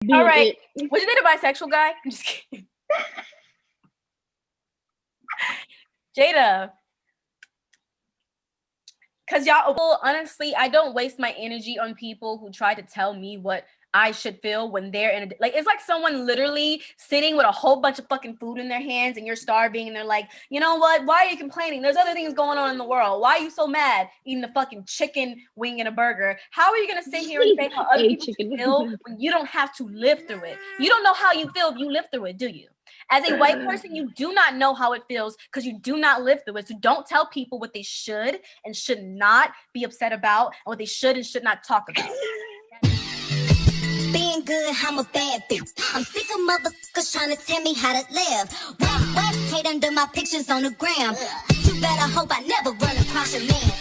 All being right. it. Was you date a bisexual guy? I'm just kidding. Jada. Because y'all, well, honestly, I don't waste my energy on people who try to tell me what I should feel when they're in a, like, it's like someone literally sitting with a whole bunch of fucking food in their hands and you're starving and they're like, you know what? Why are you complaining? There's other things going on in the world. Why are you so mad eating a fucking chicken wing and a burger? How are you going to sit here and say how other A people chicken. feel when you don't have to live through it? You don't know how you feel if you live through it, do you? As a white person, you do not know how it feels because you do not live through it. So don't tell people what they should and should not be upset about and what they should and should not talk about. Being good, I'm a bad bitch. I'm sick of motherfuckers trying to tell me how to live. What hate under my pictures on the gram. You better hope I never run across your man.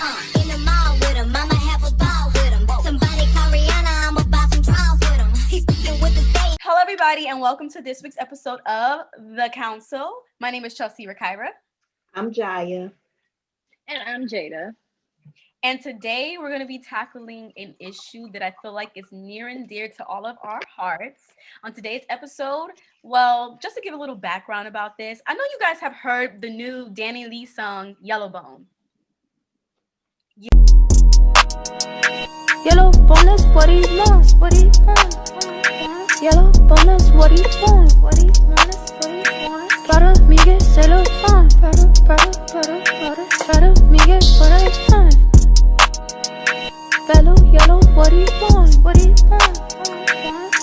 In the mall with him, I'ma have a ball with him. Somebody call Rihanna, I'ma buy some draws with him. He's fucking with the state. Hello, everybody, and welcome to this week's episode of The Council. My name is Chelsea Rakaira. I'm Jaya. And I'm Jada. And today we're going to be tackling an issue that I feel like is near and dear to all of our hearts. On today's episode, well, just to give a little background about this, I know you guys have heard the new Danny Lee song, Yellowbone. Yellowbone, that's what he wants, what he wants. Yellowbone, that's what he wants, what he wants, what he wants. Para Miguel se lo want, para Miguel what I want. Yellow, what he wants, what he wants.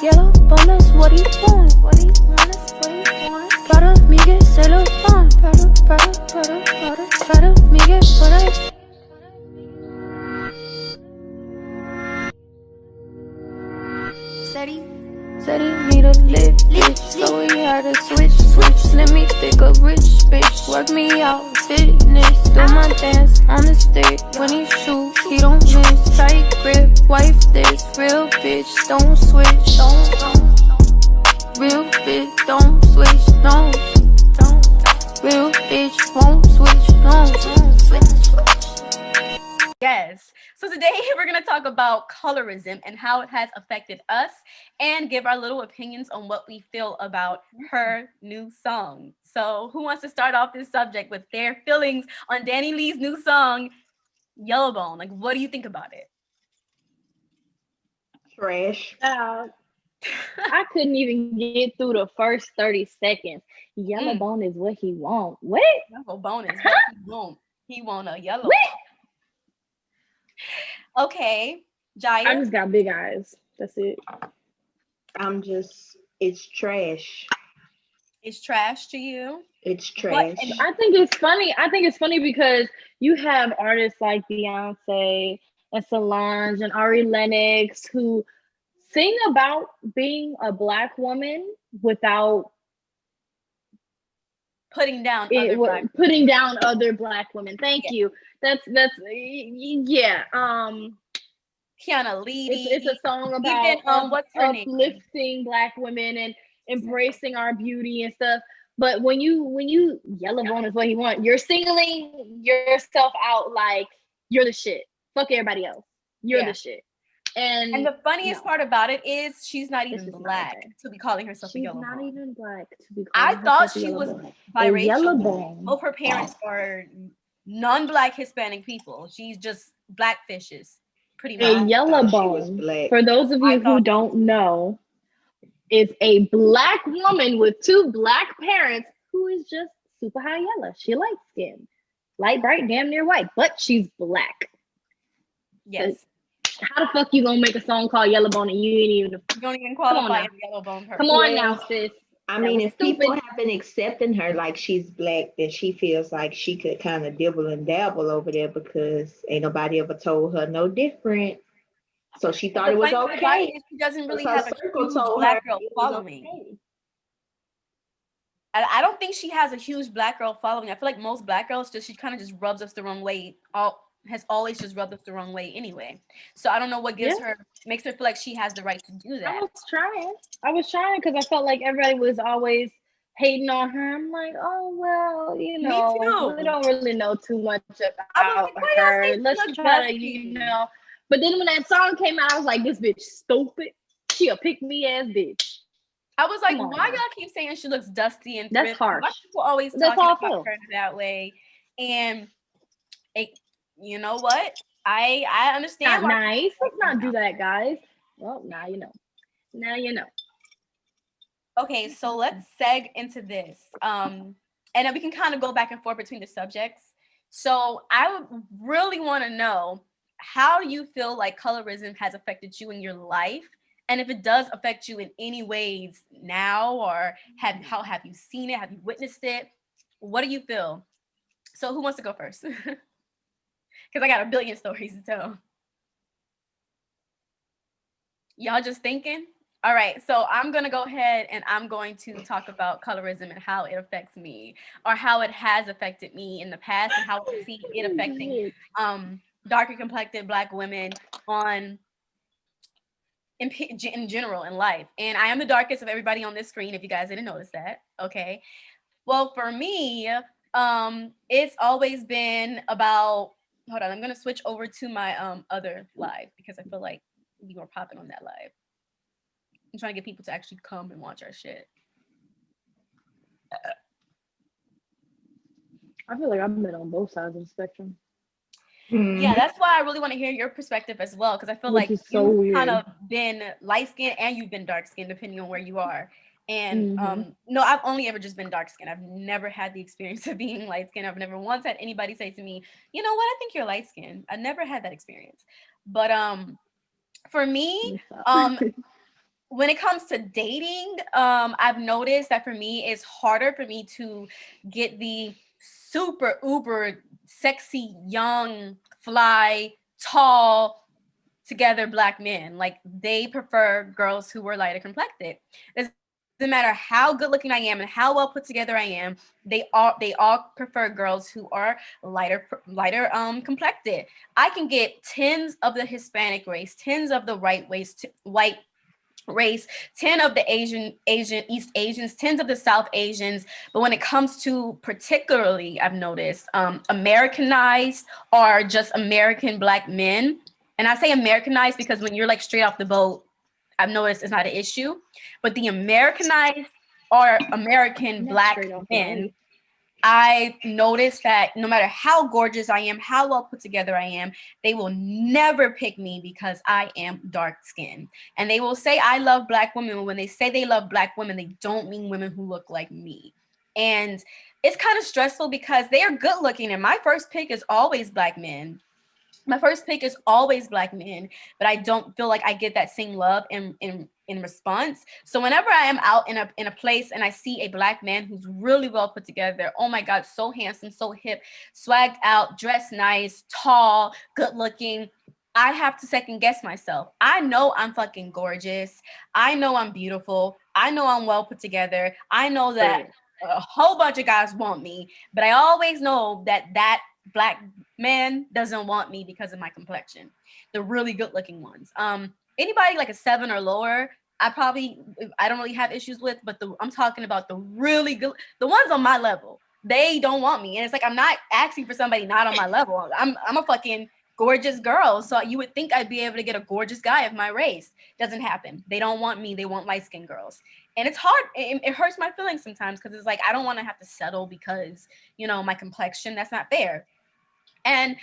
Yellowbone, that's what he wants, what he wants, what he wants. Para Miguel se lo want, para Miguel what I want. Said he need a lit bitch, so he had to switch. Let me pick a rich bitch, work me out, fitness. Do my dance on the stage. When he shoot, he don't miss. Tight grip, wife this, real bitch, don't switch. Real bitch, don't switch, no. Real bitch, won't switch, no. Yes. So today we're going to talk about colorism and how it has affected us and give our little opinions on what we feel about her new song. So who wants to start off this subject with their feelings on Danny Lee's new song, Yellowbone? Like, what do you think about it? Trash. I couldn't even get through the first 30 seconds. Yellowbone is what he want. What? Yellowbone is what he want. He want a yellow. Okay, Jaya. I just got big eyes. That's it. It's trash. It's trash to you? It's trash. I think it's funny because you have artists like Beyonce and Solange and Ari Lennox who sing about being a Black woman without putting down other Black women. Thank you. That's yeah. Kiana Lee. It's a song about what's her name? uplifting Black women and embracing our beauty and stuff. But when you Yellowbone is what you want, you're singling yourself out like you're the shit. Fuck everybody else. You're the shit. And the funniest part about it is she's not even Black to be calling herself a Yellowbone. She's not even Black to be calling I thought she was biracial. Yellowbone. Both her parents are non-Black Hispanic people. She's just Black fishes, pretty much. A Yellowbone, for those of you who don't know, is a Black woman with two Black parents who is just super high yellow. She light skin, light bright, damn near white, but she's Black. Yes. So how the fuck you gonna make a song called Yellowbone and you don't even qualify as Yellowbone? Come on now, sis. I mean, if people have been accepting her like she's Black, then she feels like she could kind of dibble and dabble over there because ain't nobody ever told her no different. So she thought it was okay. She doesn't really have a huge Black girl following. I don't think she has a huge Black girl following. I feel like most Black girls she kind of just rubs us the wrong way. Has always just rubbed us the wrong way anyway. So I don't know what makes her feel like she has the right to do that. I was trying because I felt like everybody was always hating on her. I'm like, oh well, we don't really know too much about her. Let's try to, But then when that song came out, I was like, this bitch stupid. She a pick me ass bitch. I was like, Come on why now. y'all keep saying she looks dusty and That's thrifty? harsh. Why people always That's talking how I about feel. her that way? And it, you know what? I understand Not why people nice. like Let's her not do now. that, guys. Well, now you know. Now you know. Okay, so let's seg into this. And then we can kind of go back and forth between the subjects. So I would really want to know, how do you feel like colorism has affected you in your life? And if it does affect you in any ways now, or how have you seen it? Have you witnessed it? What do you feel? So who wants to go first? Because I got a billion stories to tell. Y'all just thinking? All right, so I'm gonna go ahead and I'm going to talk about colorism and how it affects me, or how it has affected me in the past, and how I see it affecting darker complected Black women on in general in life. And I am the darkest of everybody on this screen, if you guys didn't notice that. Okay. Well, for me, it's always been about. Hold on, I'm gonna switch over to my other live because I feel like we were popping on that live. I'm trying to get people to actually come and watch our shit. I feel like I've been on both sides of the spectrum, Yeah, that's why I really want to hear your perspective as well, because I feel which like is so you've kind weird. of been light skinned and you've been dark skinned depending on where you are. And Mm-hmm. no, I've only ever just been dark skinned. I've never had the experience of being light skinned. I've never once had anybody say to me, you know what, I think you're light skinned. I never had that experience. But for me, um when it comes to dating, I've noticed that for me, it's harder for me to get the super uber sexy, young, fly, tall, together Black men. Like, they prefer girls who were lighter complected. Doesn't matter how good looking I am and how well put together I am, they all prefer girls who are lighter complected. I can get tens of the Hispanic race, tens of the white race, 10 of the East Asians, 10 of the South Asians. But when it comes to, particularly, I've noticed Americanized or just American Black men. And I say Americanized because when you're like straight off the boat, I've noticed it's not an issue. But the Americanized or American Not Black straight off the men, boat. I've noticed that no matter how gorgeous I am, how well put together I am, they will never pick me because I am dark skinned. And they will say, I love Black women. When they say they love Black women, they don't mean women who look like me. And it's kind of stressful because they are good looking. And my first pick is always Black men. My first pick is always Black men, but I don't feel like I get that same love in response. So whenever I am out in a place and I see a Black man who's really well put together, oh my God, so handsome, so hip, swagged out, dressed nice, tall, good looking, I have to second guess myself. I know I'm fucking gorgeous. I know I'm beautiful. I know I'm well put together. I know that Right. a whole bunch of guys want me, but I always know that Black man doesn't want me because of my complexion. The really good looking ones. Anybody like a 7 or lower, I don't really have issues with, but I'm talking about the really good, the ones on my level. They don't want me, and it's like I'm not asking for somebody not on my level. I'm a fucking gorgeous girl, so you would think I'd be able to get a gorgeous guy of my race. Doesn't happen. They don't want me. They want light skinned girls, and it's hard. It hurts my feelings sometimes because it's like I don't want to have to settle because my complexion. That's not fair. And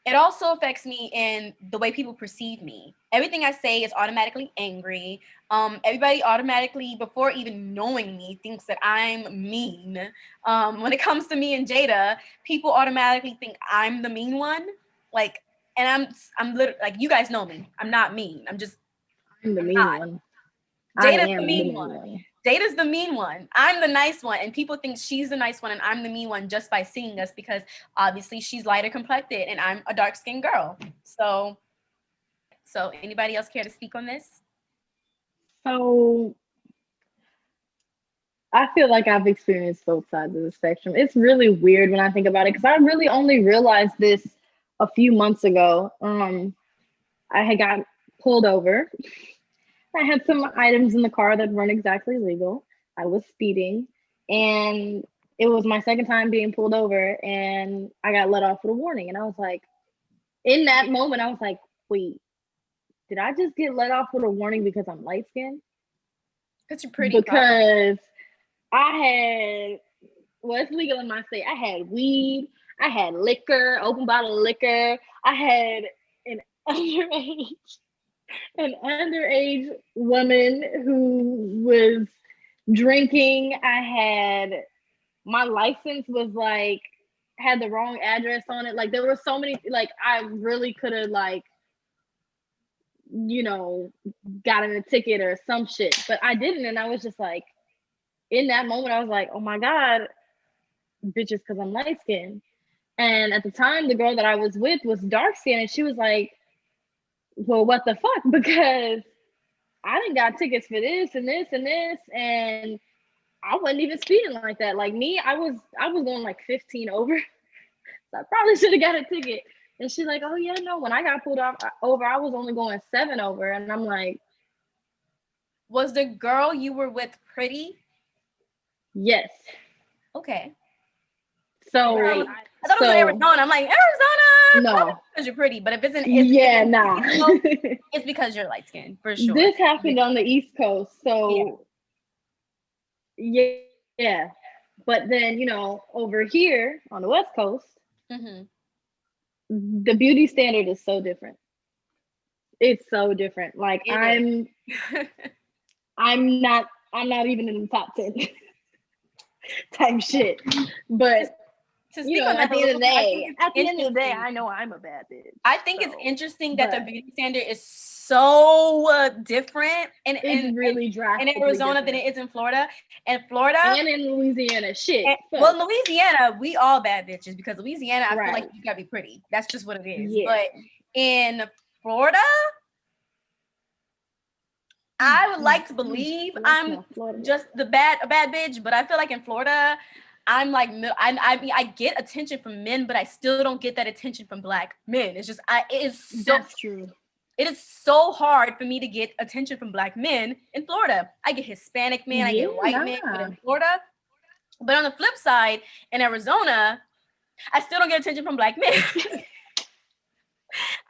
it also affects me in the way people perceive me. Everything I say is automatically angry. Everybody automatically, before even knowing me, thinks that I'm mean. When it comes to me and Jada, people automatically think I'm the mean one. Like, and I'm literally like, you guys know me. I'm not mean. I'm the I'm mean not. one. I Jada's the am the mean mean one. one. Jada's the mean one. I'm the nice one. And people think she's the nice one and I'm the mean one just by seeing us because obviously she's lighter complected and I'm a dark skinned girl. So anybody else care to speak on this? So I feel like I've experienced both sides of the spectrum. It's really weird when I think about it because I really only realized this a few months ago. I had got pulled over. I had some items in the car that weren't exactly legal. I was speeding, and it was my second time being pulled over, and I got let off with a warning. And I was like, in that moment, I was like, wait, did I just get let off with a warning because I'm light skinned? Because you're pretty. Because I had, well, it's legal in my state. I had weed, I had liquor, open bottle of liquor. I had an underage woman who was drinking. I had, my license was like, had the wrong address on it. Like there were so many, like I really could have like, you know, gotten a ticket or some shit, but I didn't. And I was just like, in that moment, I was like, oh my God, bitches, because I'm light skinned. And at the time, the girl that I was with was dark skinned, and she was like, well, what the fuck? Because I didn't got tickets for this and this and this, and I wasn't even speeding like that. Like me, I was going like 15 over. So I probably should have got a ticket. And she's like, oh yeah, no, when I got pulled over, I was only going 7 over. And I'm like, was the girl you were with pretty? yes. Okay. So I thought it was in Arizona. I'm like, Arizona? No. Because you're pretty. But if it's in nah. it's because you're light skinned, for sure. This happened on the East Coast. So yeah. But then, you know, over here on the West Coast, the beauty standard is so different. It's so different. Like I'm not even in the top 10 type shit. But you know, at the end of the day, I know I'm a bad bitch. I think it's interesting that the beauty standard is so different it's really drastic in Arizona than it is in Florida. And Florida and in Louisiana, shit. Well, Louisiana, we all bad bitches because Louisiana, I feel like you gotta be pretty. That's just what it is. Yeah. But in Florida, I would like to believe I'm just a bad bitch, but I feel like in Florida, I'm like, I get attention from men, but I still don't get that attention from Black men. It's just, that's true. It is so hard for me to get attention from Black men in Florida. I get Hispanic men, I get white men, but in Florida. But on the flip side, in Arizona, I still don't get attention from Black men.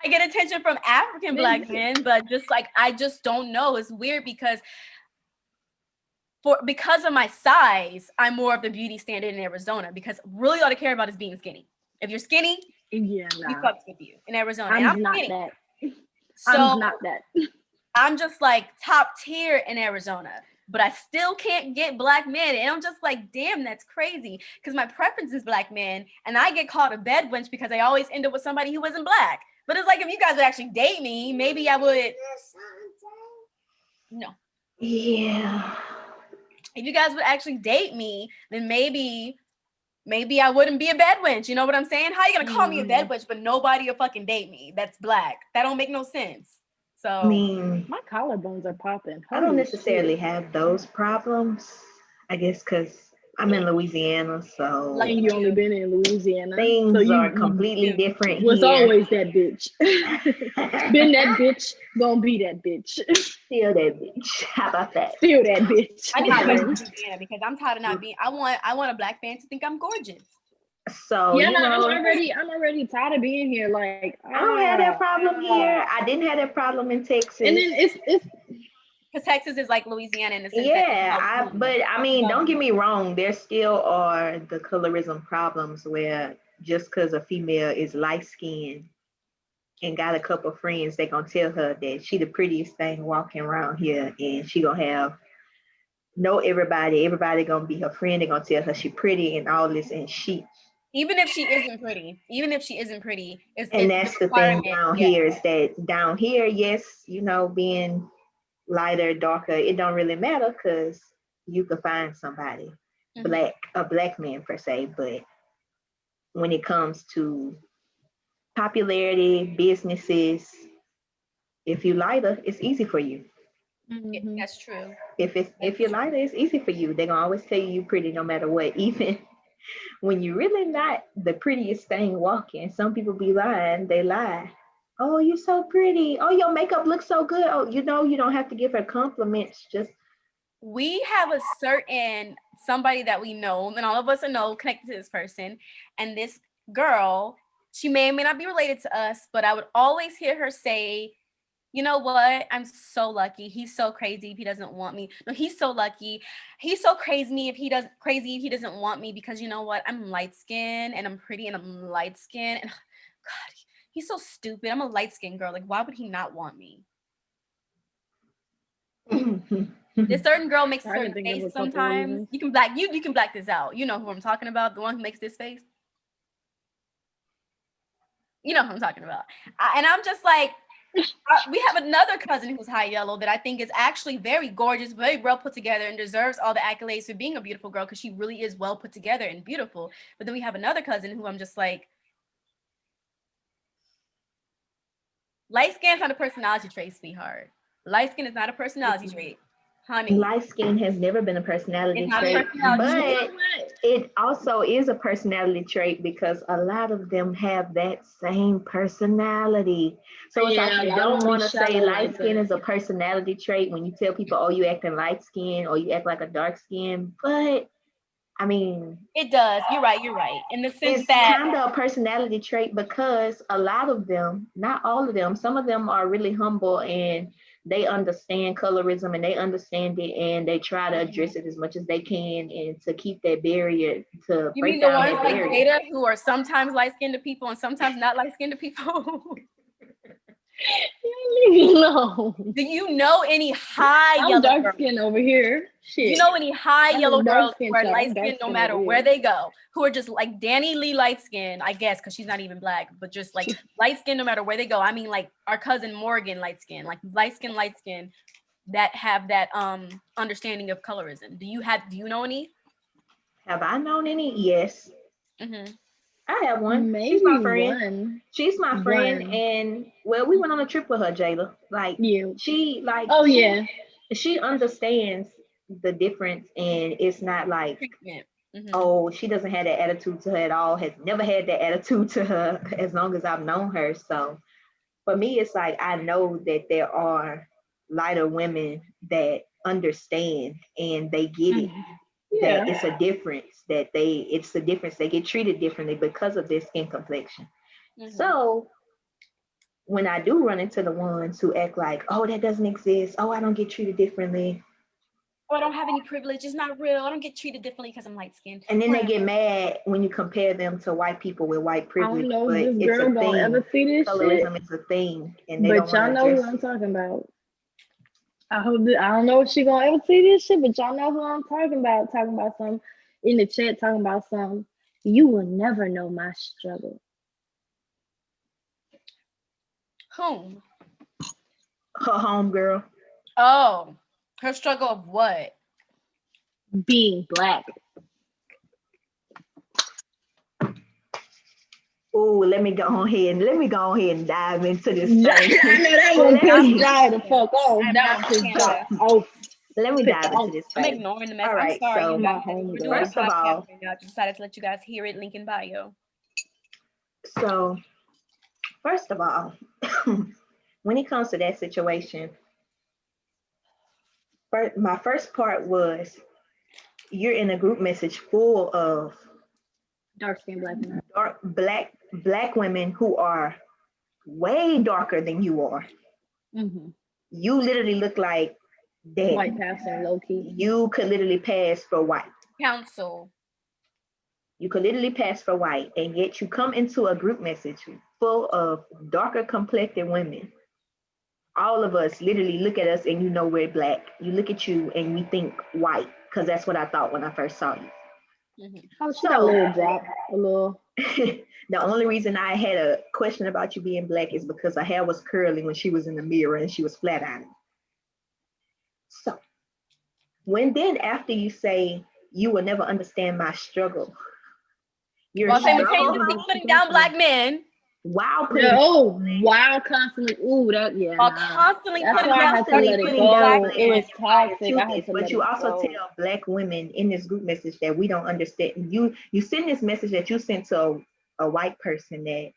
I get attention from African Black men, but just like, I just don't know. It's weird because of my size, I'm more of the beauty standard in Arizona because really all I care about is being skinny. If you're skinny, we fucks with you in Arizona. I'm not skinny. That. So I'm not that. I'm just like top tier in Arizona, but I still can't get Black men. And I'm just like, damn, that's crazy. Because my preference is Black men, and I get called a bed wench because I always end up with somebody who isn't Black. But it's like, if you guys would actually date me, maybe I would. No. Yeah. If you guys would actually date me, then maybe I wouldn't be a bed wench. You know what I'm saying? How are you gonna call me a bed wench, but nobody will fucking date me that's Black? That don't make no sense. So I mean, my collarbones are popping. I don't necessarily have those problems. I guess because I'm in Louisiana, so like you only been in Louisiana. Things are completely different here. Was always that bitch. Been that bitch, gonna be that bitch. Still that bitch. How about that? Still that bitch. I need to go to Louisiana because I'm tired of not being. I want a Black fan to think I'm gorgeous. So yeah, I'm already tired of being here. Like I don't have that problem here. I didn't have that problem in Texas. And then it's because Texas is like Louisiana in the sense. Yeah, but I mean, don't get me wrong. There still are the colorism problems where just because a female is light skinned and got a couple of friends, they gonna tell her that she the prettiest thing walking around here, and she gonna have everybody gonna be her friend. They're gonna tell her she pretty and all this, and even if she isn't pretty, and that's the thing down here is that down here, yes, you know, being lighter, darker, it don't really matter because you could find somebody, a black man per se. But when it comes to popularity, businesses, if you lighter, it's easy for you. Mm-hmm. That's true. If you're lighter, it's easy for you. They're gonna always tell you pretty no matter what, even when you're really not the prettiest thing walking. Some people be lying, they lie. Oh, you're so pretty. Oh, your makeup looks so good. Oh, you know, you don't have to give her compliments. We have a certain somebody that we know, and all of us know connected to this person. And this girl, she may or may not be related to us, but I would always hear her say You know what? I'm so lucky. He's so crazy if he doesn't want me. No, he's so lucky. He's so crazy if he doesn't want me because you know what? I'm light skinned and I'm pretty and I'm light skinned and God, he's so stupid. I'm a light skinned girl. Like, why would he not want me? This certain girl makes a I can certain think of face a couple sometimes. reasons. You can black this out. You know who I'm talking about. The one who makes this face. You know who I'm talking about. And I'm just like, we have another cousin who's high yellow that I think is actually very gorgeous, very well put together, and deserves all the accolades for being a beautiful girl because she really is well put together and beautiful. But then we have another cousin who I'm just like, light skin's not a personality trait, sweetheart. Light skin is not a personality trait, honey. Light skin has never been a personality It's not a trait, personality trait. but it also is a personality trait because a lot of them have that same personality. So it's Yeah, like you a lot of don't them be want to say shallow light like skin that. is a personality trait when you tell people, oh, you acting light skin or you act like a dark skin. But I mean, It does. You're right. You're right. In the sense it's that kind of a personality trait because a lot of them, not all of them, some of them are really humble and they understand colorism and they understand it and they try to address it as much as they can and to keep that barrier, to you mean break the down ones that like barrier. Jada who are sometimes light skinned to people and sometimes not light skinned to people. Leave me alone. Do you know any high I'm yellow dark girls? skinned over here. Do you Shit. know any high I'm in yellow a dark girls skin who are chat. light I'm dark skinned no skinned matter over where here. they go? Who are just like Danny Lee light skinned, I guess, because she's not even black, but just like light skinned no matter where they go. I mean, like our cousin Morgan light skinned, like light skin that have that understanding of colorism. Do you know any? Have I known any? Yes, Mm-hmm. I have one. She's my Maybe friend. one. She's my friend, One. and well, we went on a trip with her, Jayla. Like Yeah. like Oh yeah. she understands the difference, and it's not like, Treatment. Mm-hmm. oh, she doesn't have that attitude to her at all, has never had that attitude to her as long as I've known her. So for me, it's like I know that there are lighter women that understand and they get it. Yeah. That it's a difference, it's the difference. They get treated differently because of their skin complexion. Mm-hmm. So when I do run into the ones who act like, oh, that doesn't exist, oh, I don't get treated differently, Oh, I don't have any privilege. It's not real. I don't get treated differently because I'm light skinned. and then they get mad when you compare them to white people with white I privilege, don't know but if this it's a girl gonna thing. ever see this shit, Colorism is a thing, and they but don't want y'all to know who address I'm it. talking about. I don't know if she gonna ever see this shit, but y'all know who I'm talking about. Talking about some in the chat, talking about some. You will never know my struggle. Whom? Her homegirl. Oh, her struggle of what? Being black. Oh, let me go ahead and dive into this I first. know that Well, one let pissed me- Jai the fuck off. I'm That not one pissed pissed Jai off. Let me dive into this I'm first. ignoring the mess. All I'm right, sorry, so you My guys. We're homegirl. doing a First of podcast all- right now. I just decided to let you guys hear it. Link in bio. So, first of all, when it comes to that situation, my first part was you're in a group message full of Dark skinned black woman. dark black women who are way darker than you are. Mm-hmm. You literally look like that. White passing low key. You could literally pass for white. Council. You could literally pass for white, and yet you come into a group message full of darker complected women. All of us literally look at us and you know we're black. You look at you and we think white, because that's what I thought when I first saw you. Mm-hmm. Oh, she got a little drop. A little. The only reason I had a question about you being black is because her hair was curly when she was in the mirror and she was flat ironed. So then after you say you will never understand my struggle, you're While struggling simultaneously putting down black men. while putting Oh, wow, constantly. Ooh, that, yeah. While Nah. constantly That's putting why I down had to let it putting go. down It was black toxic. I had men, to but let you it also go. tell black women in this group message that we don't understand. You send this message that you sent to a white person that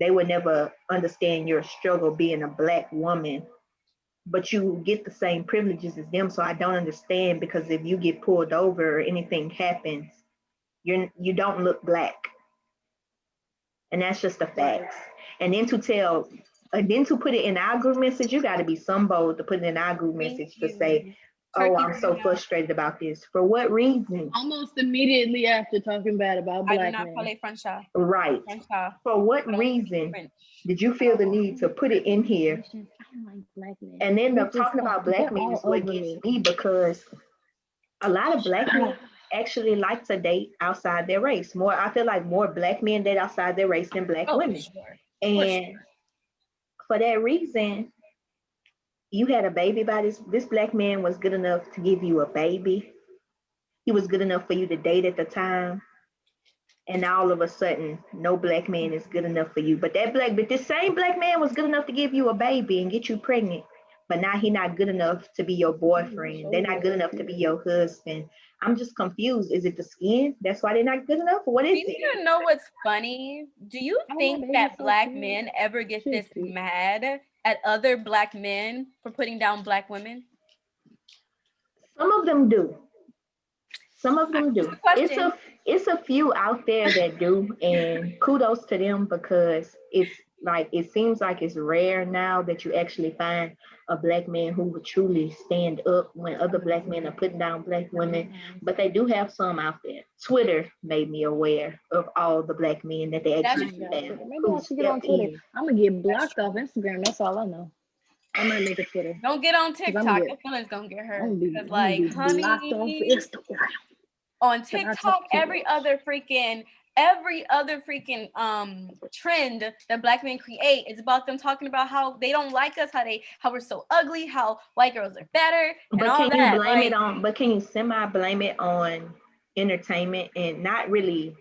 they would never understand your struggle being a black woman, but you get the same privileges as them. So I don't understand, because if you get pulled over or anything happens, you don't look black, and that's just the facts. And then to tell And then to put it in our group message, you got to be some bold to put it in our group Thank message to you. say, "Oh, I'm so frustrated about this." For what reason? Almost immediately after talking bad about I do black not men. parlay French. Right. For what I don't speak reason French. did you feel the need to put it in here? I don't like black men. And then They're just talking about black they're men all is what over gets me. me, because a lot of black men actually like to date outside their race. More, I feel like more black men date outside their race than black Oh, for women. sure. And for that reason, you had a baby by this black man was good enough to give you a baby. He was good enough for you to date at the time. And all of a sudden, no black man is good enough for you. But this same black man was good enough to give you a baby and get you pregnant. But now he not good enough to be your boyfriend. They're not good enough to be your husband. I'm just confused. Is it the skin? That's why they're not good enough? Or what is Do it? you know what's funny? Do you think that black men ever get this cute. mad at other black men for putting down black women? Some of them do. Some of them do. Question. It's a few out there that do, and kudos to them, because it's like it seems like it's rare now that you actually find a black man who would truly stand up when other black men are putting down black women. But they do have some out there. Twitter made me aware of all the black men that they That's actually Maybe who I should get on stepped Twitter. in. I'm gonna get blocked off Instagram. That's all I know. I might make a Twitter. Don't get on TikTok. get- Your feelings gonna get hurt. I'm gonna Because, be like, blocked off honey, Instagram. on But I TikTok, talk too every much. other freaking trend that black men create is about them talking about how they don't like us, how we're so ugly, how white girls are better, and But all can you that. blame Like, it on? But can you semi blame it on entertainment, and not really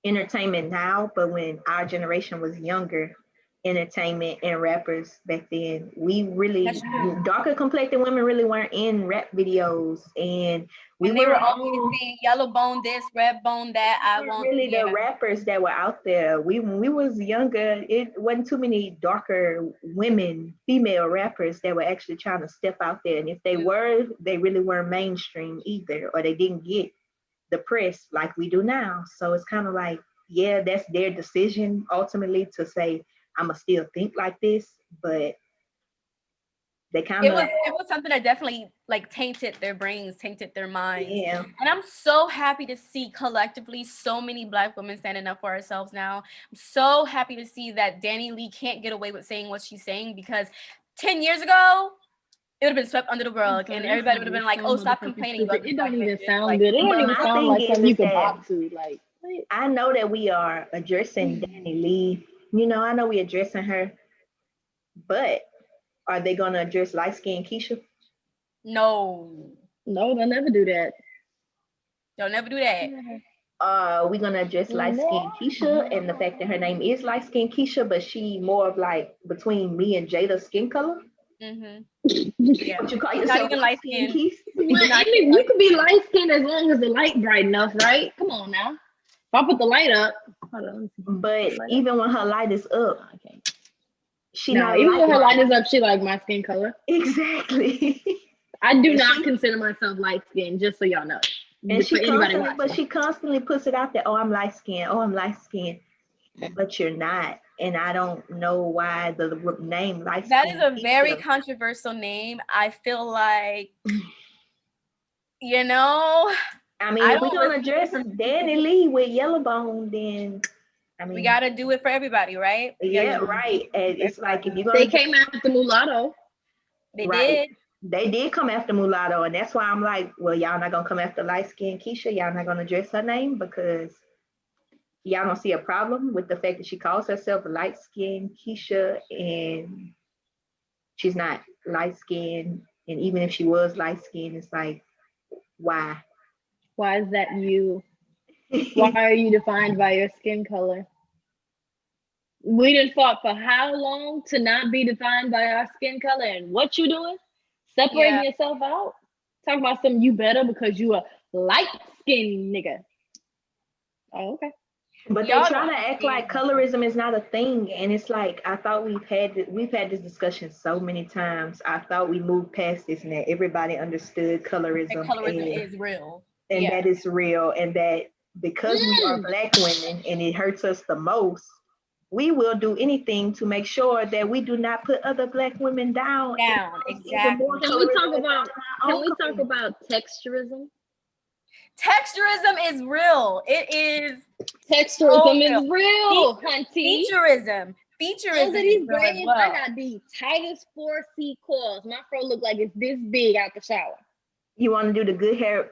entertainment now, but when our generation was younger, entertainment and rappers back then, we really that's true. darker complected women really weren't in rap videos, and we And they were weren't always saying yellow bone this, red bone that. I weren't won't. really Yeah. the rappers that were out there. When we was younger, it wasn't too many darker women, female rappers that were actually trying to step out there. And if they were, they really weren't mainstream either, or they didn't get the press like we do now. So it's kind of like, yeah, that's their decision ultimately to say, I'ma still think like this, but they kind It of was something that definitely like tainted their brains, tainted their minds. yeah. And I'm so happy to see collectively so many black women standing up for ourselves now. I'm so happy to see that Danny Lee can't get away with saying what she's saying, because 10 years ago, it would have been swept under the rug, and everybody would have been like, "Oh, stop complaining." It don't even sound Like, good. It don't But even my sound thing like is something you could that pop to. Like, what? I know that we are addressing Danny Lee. You know, I know we're addressing her, but are they gonna address light skinned Keisha? no, No, they'll never do that. they'll never do that. We're gonna address light skinned Keisha and the fact that her name is light skinned Keisha, but she more of like between me and Jada's skin color. Mm-hmm. Yeah. What you call Not yourself? even light skinned. Well, I mean, you could be light skinned as long as the light bright enough, right? Come on now. If I put the light up, hold on. But even when her light is up, she No, not even when her light light is up, she like my skin color. exactly. I do not consider myself light skinned, just so y'all know. And For anybody watching. she constantly puts it out there. Oh, I'm light skinned. Oh, I'm light skinned. But you're not. And I don't know why the name light skinned. That is a very controversial name. I feel like, you know, I mean, if we're gonna address Danny Lee with Yellowbone, then I mean, we gotta do it for everybody, right? Yeah, right. And it's like if you're gonna they came after Mulatto. They did. They did come after Mulatto, and that's why I'm like, well, y'all not gonna come after light skinned Keisha. Y'all not gonna address her name because y'all don't see a problem with the fact that she calls herself light skinned Keisha, and she's not light skinned. And even if she was light skinned, it's like, why? Why is that you? Why are you defined by your skin color? We done fought for how long to not be defined by our skin color, and what you doing? Separating yourself out? Talking about something you better because you a light skinned nigga. Oh, okay. But they're trying to act like colorism is not a thing, and it's like I thought we've had this discussion so many times. I thought we moved past this and that everybody understood colorism. That colorism is real, and that is real, and that because we are Black women and it hurts us the most, we will do anything to make sure that we do not put other Black women down. Even more Exactly. Can we talk Colorism about our can own we talk community. about texturism? Texturism is real. It is so Texturism real. is real, hunty. Featureism. Look Featureism at is these real as braids. I well. got these tightest 4C coils. My fro look like it's this big out the shower. You want to do the good hair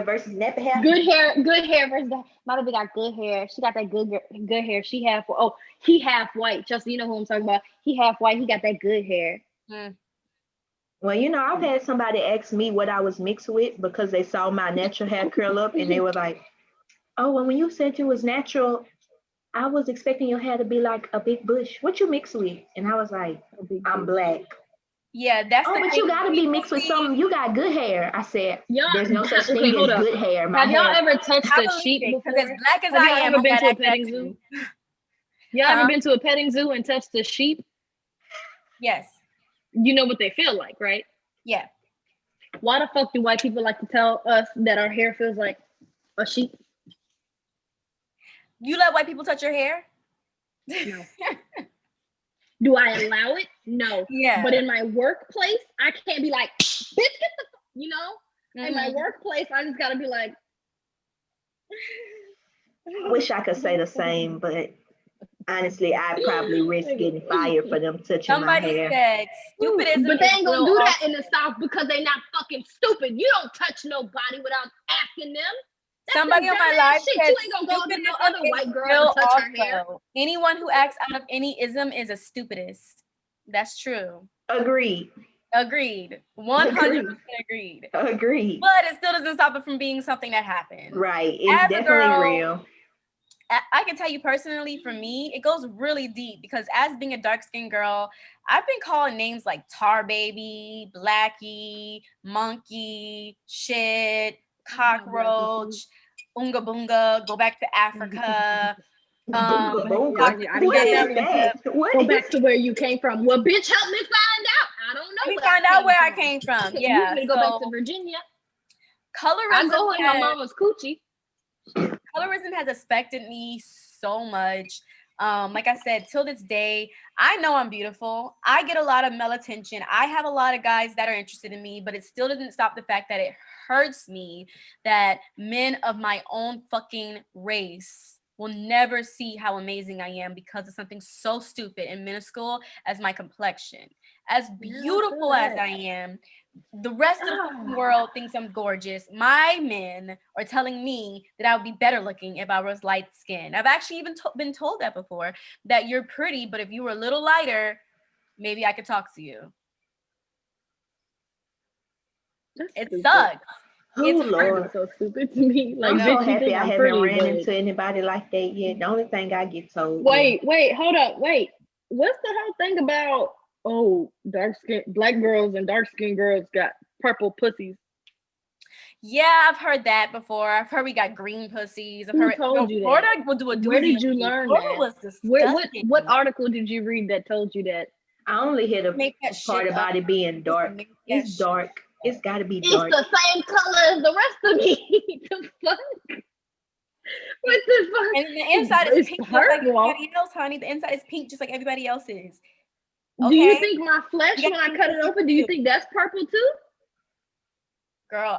versus nappy hair? Good hair versus my baby got good hair. She got that good hair. He half white. Chelsea, you know who I'm talking about. He half white. He got that good hair. Mm. Well, I've had somebody ask me what I was mixed with because they saw my natural hair curl up and they were like, oh, well, when you said you was natural, I was expecting your hair to be like a big bush. What you mix with? And I was like, I'm Black. Yeah, that's Oh, the but thing. you got to be mixed with something. You got good hair. I said, there's no such thing as good hair. Have y'all ever touched I a believe sheep it, before? because as Black as Have I y'all am, ever I been got to a that petting too. zoo? Y'all ever been to a petting zoo and touched a sheep? Yes. You know what they feel like, right? Yeah. Why the fuck do white people like to tell us that our hair feels like a sheep? You let white people touch your hair? No. Do I allow it? No. Yeah. But in my workplace, I can't be like, bitch, get the, in my workplace, I just gotta be like. I wish I could say the same, but honestly, I'd probably risk getting fired for them touching my hair. Somebody said stupidism. But they ain't gonna do that also. in the South because they not fucking stupid. You don't touch nobody without asking them. That's Somebody on my live shit. said You ain't gonna go up to this other white girl and touch her hair. Anyone who acts out of any ism is a stupidest. That's true. Agreed. 100% agreed. Agreed. But it still doesn't stop it from being something that happens. Right. It's definitely real. I can tell you personally, for me, it goes really deep because as being a dark-skinned girl, I've been calling names like tar baby, blackie, monkey, shit, cockroach, unga bunga, go back to Africa. What is that? Go back to where you came from. Well, bitch, help me find out. I don't know. Let me find out where I came from. Yeah. You want me to go back to Virginia? Colorism. I go in my mama's coochie. Colorism has affected me so much. Like I said, till this day, I know I'm beautiful. I get a lot of male attention. I have a lot of guys that are interested in me, but it still doesn't stop the fact that it hurts me that men of my own fucking race will never see how amazing I am because of something so stupid and minuscule as my complexion. As beautiful as I am, the rest of the world thinks I'm gorgeous. My men are telling me that I would be better looking if I was light skinned. I've actually even been told that before, that you're pretty, but if you were a little lighter, maybe I could talk to you. It sucks. Oh, Lord. So stupid to me. Like, I'm so happy I haven't ran into anybody like that yet. The only thing I get told. Wait, hold up. Wait. What's the whole thing about, dark skin black girls and dark skinned girls got purple pussies? Yeah, I've heard that before. I've heard we got green pussies. I've heard told you Florida that? will do a doozy. Where did you learn Florida that? Was disgusting. What article did you read that told you that? I only hear the part about it being dark. It's dark. It's got to be dark. It's the same color as the rest of me. The fuck? What the fuck? And the inside is pink just like everybody else, honey. The inside is pink just like everybody else is. Okay? Do you think my flesh, when I cut it open, do you think that's purple too? Girl,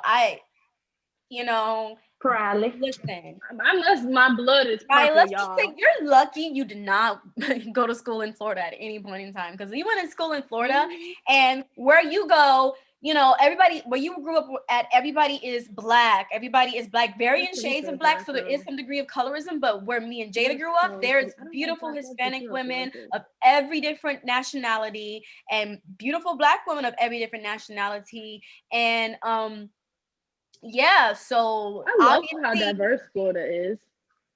probably. Listen, my blood is purple, let's y'all. just say you're lucky you did not go to school in Florida at any point in time, because you went to school in Florida, and where you go, everybody, where you grew up at, everybody is black. Everybody is black, varying shades of black. So there is some degree of colorism. But where me and Jada grew up, there's beautiful Hispanic women of every different nationality and beautiful black women of every different nationality. And yeah, so I love how diverse Florida is.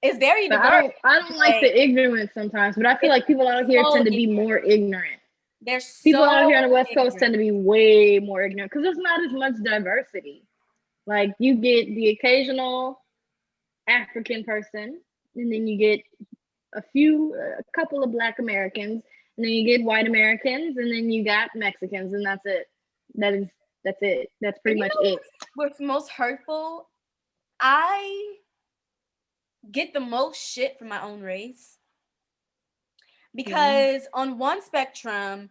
It's very diverse. I don't like the ignorance sometimes, but I feel like people out here tend to be more ignorant. People out here on the West Coast tend to be way more ignorant because there's not as much diversity. Like, you get the occasional African person, and then you get a couple of Black Americans, and then you get white Americans, and then you got Mexicans, and that's it. That's it. That's pretty much it. What's most hurtful? I get the most shit from my own race. because on one spectrum,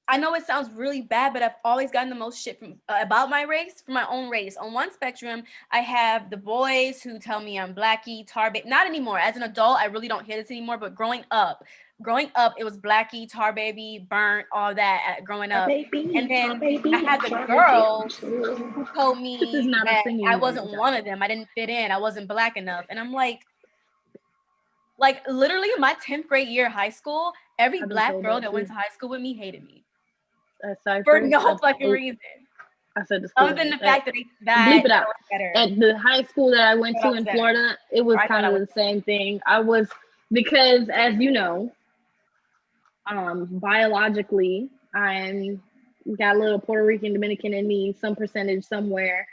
I know it sounds really bad, but I've always gotten the most shit from about my race, from my own race. On one spectrum, I have the boys who tell me I'm blackie, tar baby. Not anymore. As an adult, I really don't hear this anymore. But growing up, it was blackie, tar baby, burnt, all that. Growing up, and then I had the girls who told This is me not a that singing I room, wasn't one of them. I didn't fit in. I wasn't black enough, and I'm like literally in my 10th grade year of high school, every black girl that went to high school with me hated me. For no fucking reason. I said the school. Other than the fact that bleep it out. At the high school that I went to in Florida, it was kind of the same thing. Because as you know, biologically, I'm got a little Puerto Rican, Dominican in me, some percentage somewhere.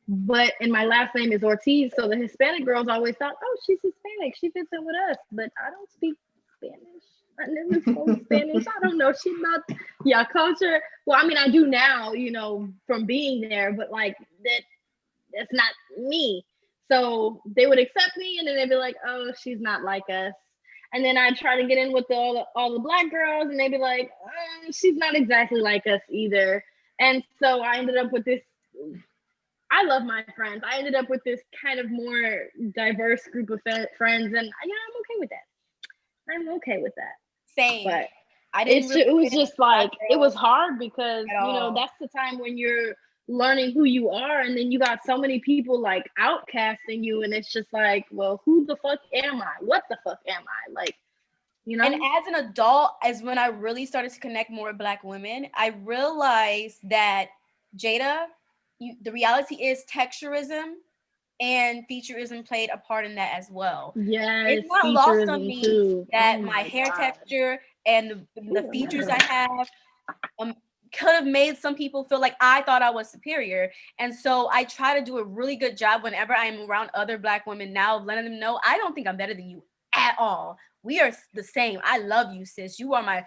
But and my last name is Ortiz, so the Hispanic girls always thought, oh, she's Hispanic, she fits in with us. But I don't speak Spanish. I never spoke Spanish. I don't know shit about your culture. Well, I mean, I do now, from being there, but like that's not me. So they would accept me, and then they'd be like, "Oh, she's not like us." And then I'd try to get in with all the black girls, and they'd be like, "She's not exactly like us either." And so I ended up with this. I love my friends. I ended up with this kind of more diverse group of friends, and I'm okay with that. I'm okay with that. Same. But I didn't. It was just like it was hard because that's the time when you're learning who you are, and then you got so many people like outcasting you, and it's just like, well, who the fuck am I? What the fuck am I? Like, And as an adult, as when I really started to connect more with black women, I realized that Jada, the reality is texturism and featureism played a part in that as well. Yes, it's not lost on me that my hair texture and the features I have could have made some people feel like I thought I was superior. And so I try to do a really good job whenever I'm around other black women now of letting them know I don't think I'm better than you at all. We are the same. I love you, sis. You are my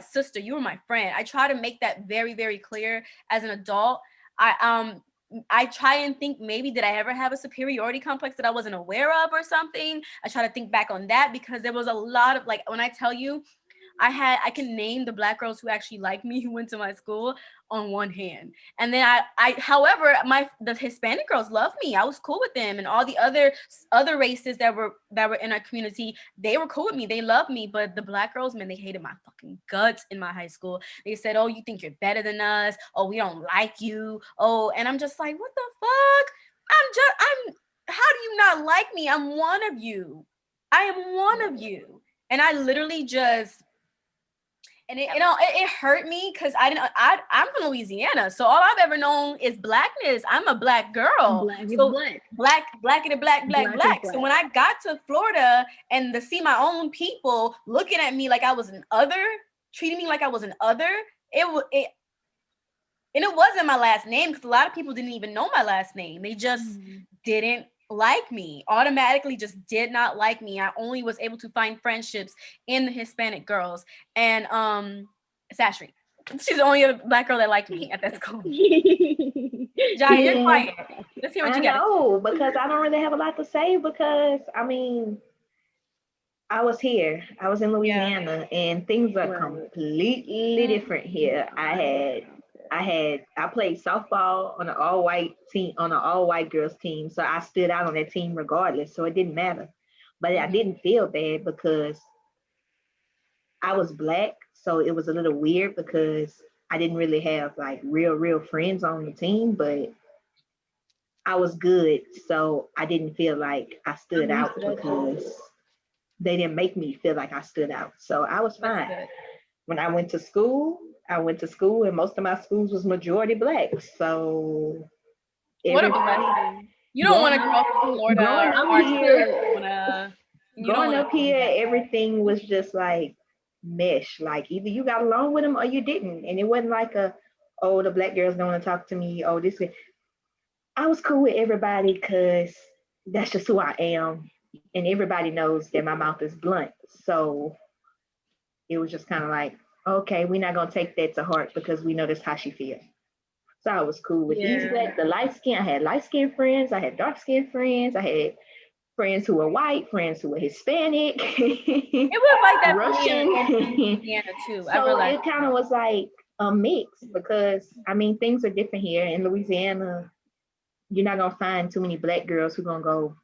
sister. You are my friend. I try to make that very, very clear as an adult. I try and think maybe did I ever have a superiority complex that I wasn't aware of or something? I try to think back on that because there was a lot of like when I tell you I can name the black girls who actually like me who went to my school on one hand. And then however, the Hispanic girls love me. I was cool with them, and all the other races that were in our community, they were cool with me. They loved me, but the black girls, man, they hated my fucking guts in my high school. They said, "Oh, you think you're better than us? Oh, we don't like you." Oh, and I'm just like, "What the fuck? How do you not like me? I'm one of you. I am one of you." And I literally just and it hurt me because I'm from Louisiana, so all I've ever known is blackness. I'm a black girl, black. So when I got to Florida and to see my own people looking at me like I was an other, treating me like I was an other, and it wasn't my last name because a lot of people didn't even know my last name. They just didn't like me, automatically just did not like me. I only was able to find friendships in the Hispanic girls. And Sashri, she's the only other black girl that liked me at that school. Jai, you're quiet. Let's hear what you got. No, because I don't really have a lot to say because I mean I was here. I was in Louisiana and things are completely different here. I played softball on an all-white team, on an all-white girls team. So I stood out on that team regardless. So it didn't matter. But I didn't feel bad because I was black. So it was a little weird because I didn't really have like real friends on the team, but I was good. So I didn't feel like I stood out because they didn't make me feel like I stood out. So I was fine. When I went to school and most of my schools was majority black. So everybody, you don't want to grow up in Florida. Growing up here, everything was just like mesh. Like either you got along with them or you didn't. And it wasn't like the black girls don't want to talk to me. Oh, this. I was cool with everybody because that's just who I am. And everybody knows that my mouth is blunt. So it was just kind of like, okay, we're not going to take that to heart because we know that's how she feels. So I was cool with these black, the light skin. I had light skin friends. I had dark skin friends. I had friends who were white, friends who were Hispanic, It was like that for me in Russian. Louisiana too. I So realized. it kind of was like a mix because I mean things are different here in Louisiana. You're not gonna find too many black girls who gonna go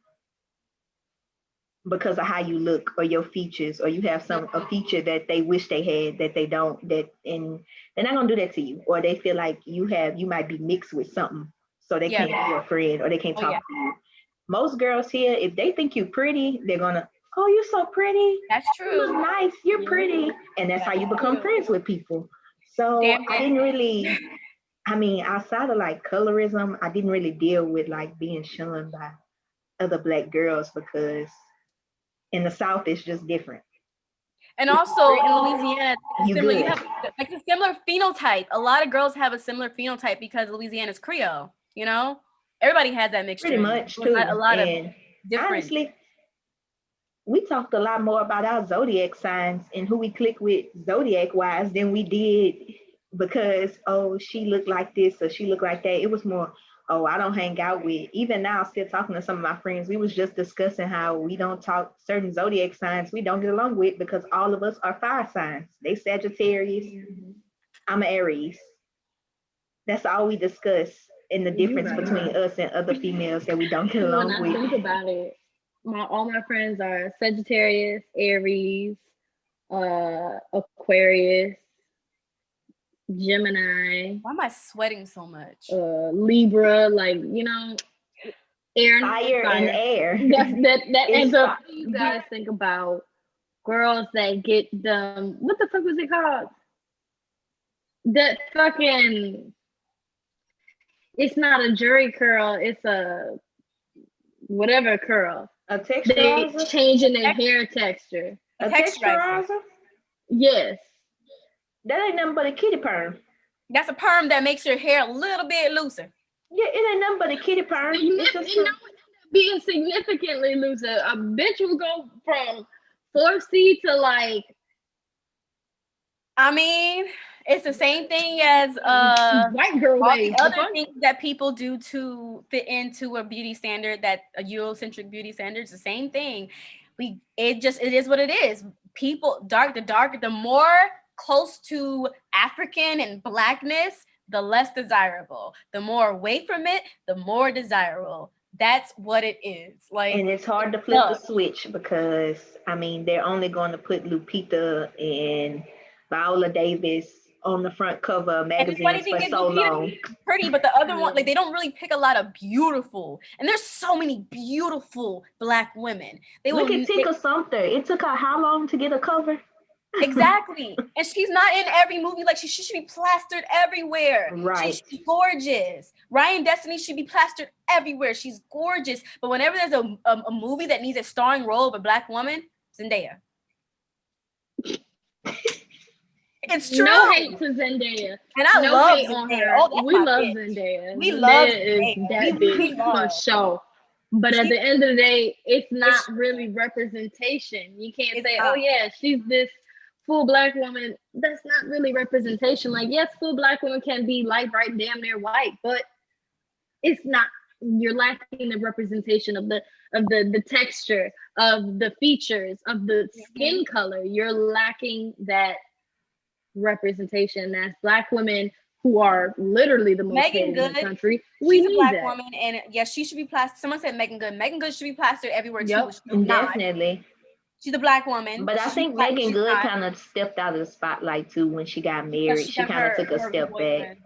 because of how you look or your features, or you have a feature that they wish they had that they don't, that and they're not gonna do that to you, or they feel like you might be mixed with something, so they Yeah. can't be your friend or they can't Oh, talk yeah. to you. Most girls here, if they think you pretty, they're gonna, oh, you're so pretty, That's you look true. nice, you're pretty, and that's how you become friends with people. So Damn I it. didn't really, I mean, outside of like colorism, I didn't really deal with like being shunned by other black girls because in the South it's just different. And also in Louisiana, You similar, good. you have like a similar phenotype. A lot of girls have a similar phenotype because Louisiana's Creole, you know? Everybody has that mixture. Pretty much There's too. a lot of And different. honestly, we talked a lot more about our zodiac signs and who we click with zodiac wise than we did because, oh, she looked like this or she looked like that. It was more, oh, I don't hang out with. Even now, still talking to some of my friends, we was just discussing how we don't talk certain zodiac signs we don't get along with because all of us are fire signs. They Sagittarius. I'm an Aries. That's all we discuss in the difference between us and other females that we don't get When along I with. think about it, all my friends are Sagittarius, Aries, Aquarius, Gemini, Why am I sweating so much? Libra, like air, Fire and air. That It's ends up. fi- You guys think about girls that get them. What the fuck was it called? That fucking. It's not a jury curl. It's a whatever curl. A They texturizer? changing their hair texture. A Texturizer. texturizer? Yes. That ain't nothing but a kitty perm. That's a perm that makes your hair a little bit looser. Yeah, it ain't nothing but a kitty perm. It's just Being significantly looser. A bitch will go from 4C to like. I mean, it's the same thing as white girl all waves. the other things that people do to fit into a beauty standard, that a Eurocentric beauty standard is the same thing. It is what it is. People the more close to African and blackness, the less desirable. The more away from it, the more desirable. That's what it is. Like, and it's hard to flip the switch because I mean they're only going to put Lupita and Viola Davis on the front cover of magazines for so long. Pretty, but the other one, like, they don't really pick a lot of beautiful. And there's so many beautiful black women. Look at Tika Sumpter. It took her how long to get a cover? Exactly. And she's not in every movie. Like, she should be plastered everywhere. Right. She's gorgeous. Ryan Destiny should be plastered everywhere. She's gorgeous. But whenever there's a movie that needs a starring role of a black woman, Zendaya. It's true. No hate to Zendaya. And I love Zendaya. Oh, we love Zendaya. We love Zendaya. That bitch for sure. But at the end of the day, it's not really representation. You can't say, oh yeah, she's this full black woman. That's not really representation. Like, yes, full black women can be light, bright, damn near white, but it's not. You're lacking the representation of the texture, of the features, of the skin color. You're lacking that representation. That's black women who are literally the most hated in the country. She's a black woman, and yes, she should be plastered. Someone said Megan Good. Megan Good should be plastered everywhere too. Definitely. She's a black woman. But I think Megan Good kind of stepped out of the spotlight too when she got married. She kind of took a step back.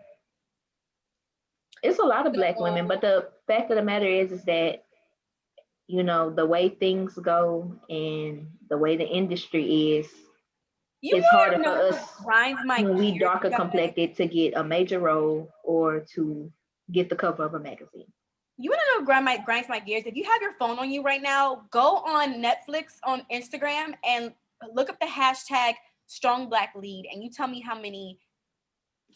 It's a lot of black women, but the fact of the matter is that, you know, the way things go and the way the industry is, it's harder for us when we darker complected to get a major role or to get the cover of a magazine. You want to know what grinds my gears? If you have your phone on you right now, go on Netflix, on Instagram, and look up the hashtag Strong Black Lead, and you tell me how many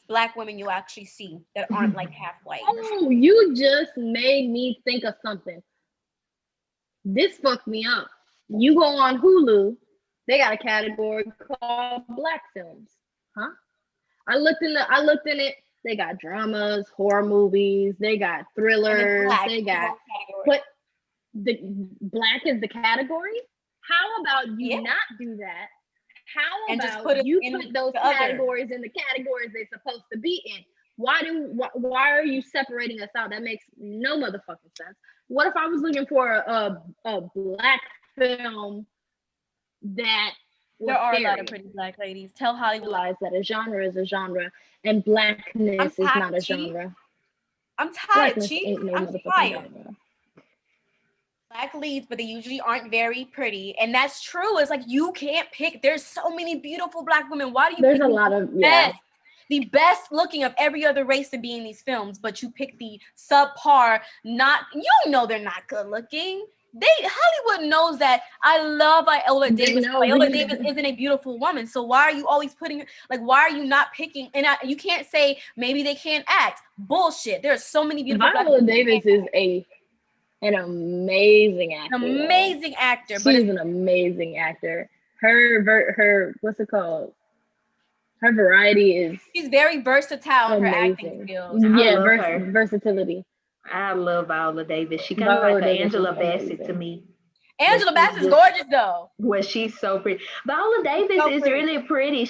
black women you actually see that aren't like half white. Oh, you just made me think of something. This fucked me up. You go on Hulu, they got a category called Black Films. Huh? I looked in it. They got dramas, horror movies, they got thrillers, they got. But the black is the category. How about you Yeah. not do that? How And just about put it you in put those the other. categories in the categories they're supposed to be in? Why are you separating us out? That makes no motherfucking sense. What if I was looking for a black film that was There are a lot fairy? of pretty black ladies. Tell Hollywood. Realize that a genre is a genre and blackness I'm is tired, not a Chief. genre. I'm tired, Blackness Chief. ain't no I'm motherfucking tired. genre. Black leads, but they usually aren't very pretty. And that's true. It's like you can't pick. There's so many beautiful black women. Why do you There's pick a lot of the best looking of every other race to be in these films, but you pick the subpar, not, you know, they're not good looking. Hollywood knows that. I love Viola They Davis. know Viola we- Davis isn't a beautiful woman, so why are you always putting, like, why are you not picking? And you can't say maybe they can't act. Bullshit. There are so many beautiful black Viola women. Davis is an amazing actor. An amazing actor, She's but an amazing actor. Her what's it called? Her variety is she's very versatile in her acting amazing. skills. Yeah, love her. versatility. I love Viola Davis. She kind of Viola like Davis Angela is Bassett amazing. to me. Angela But she's Bassett's just- gorgeous though. Well, she's so pretty. Viola Davis So is pretty. really pretty.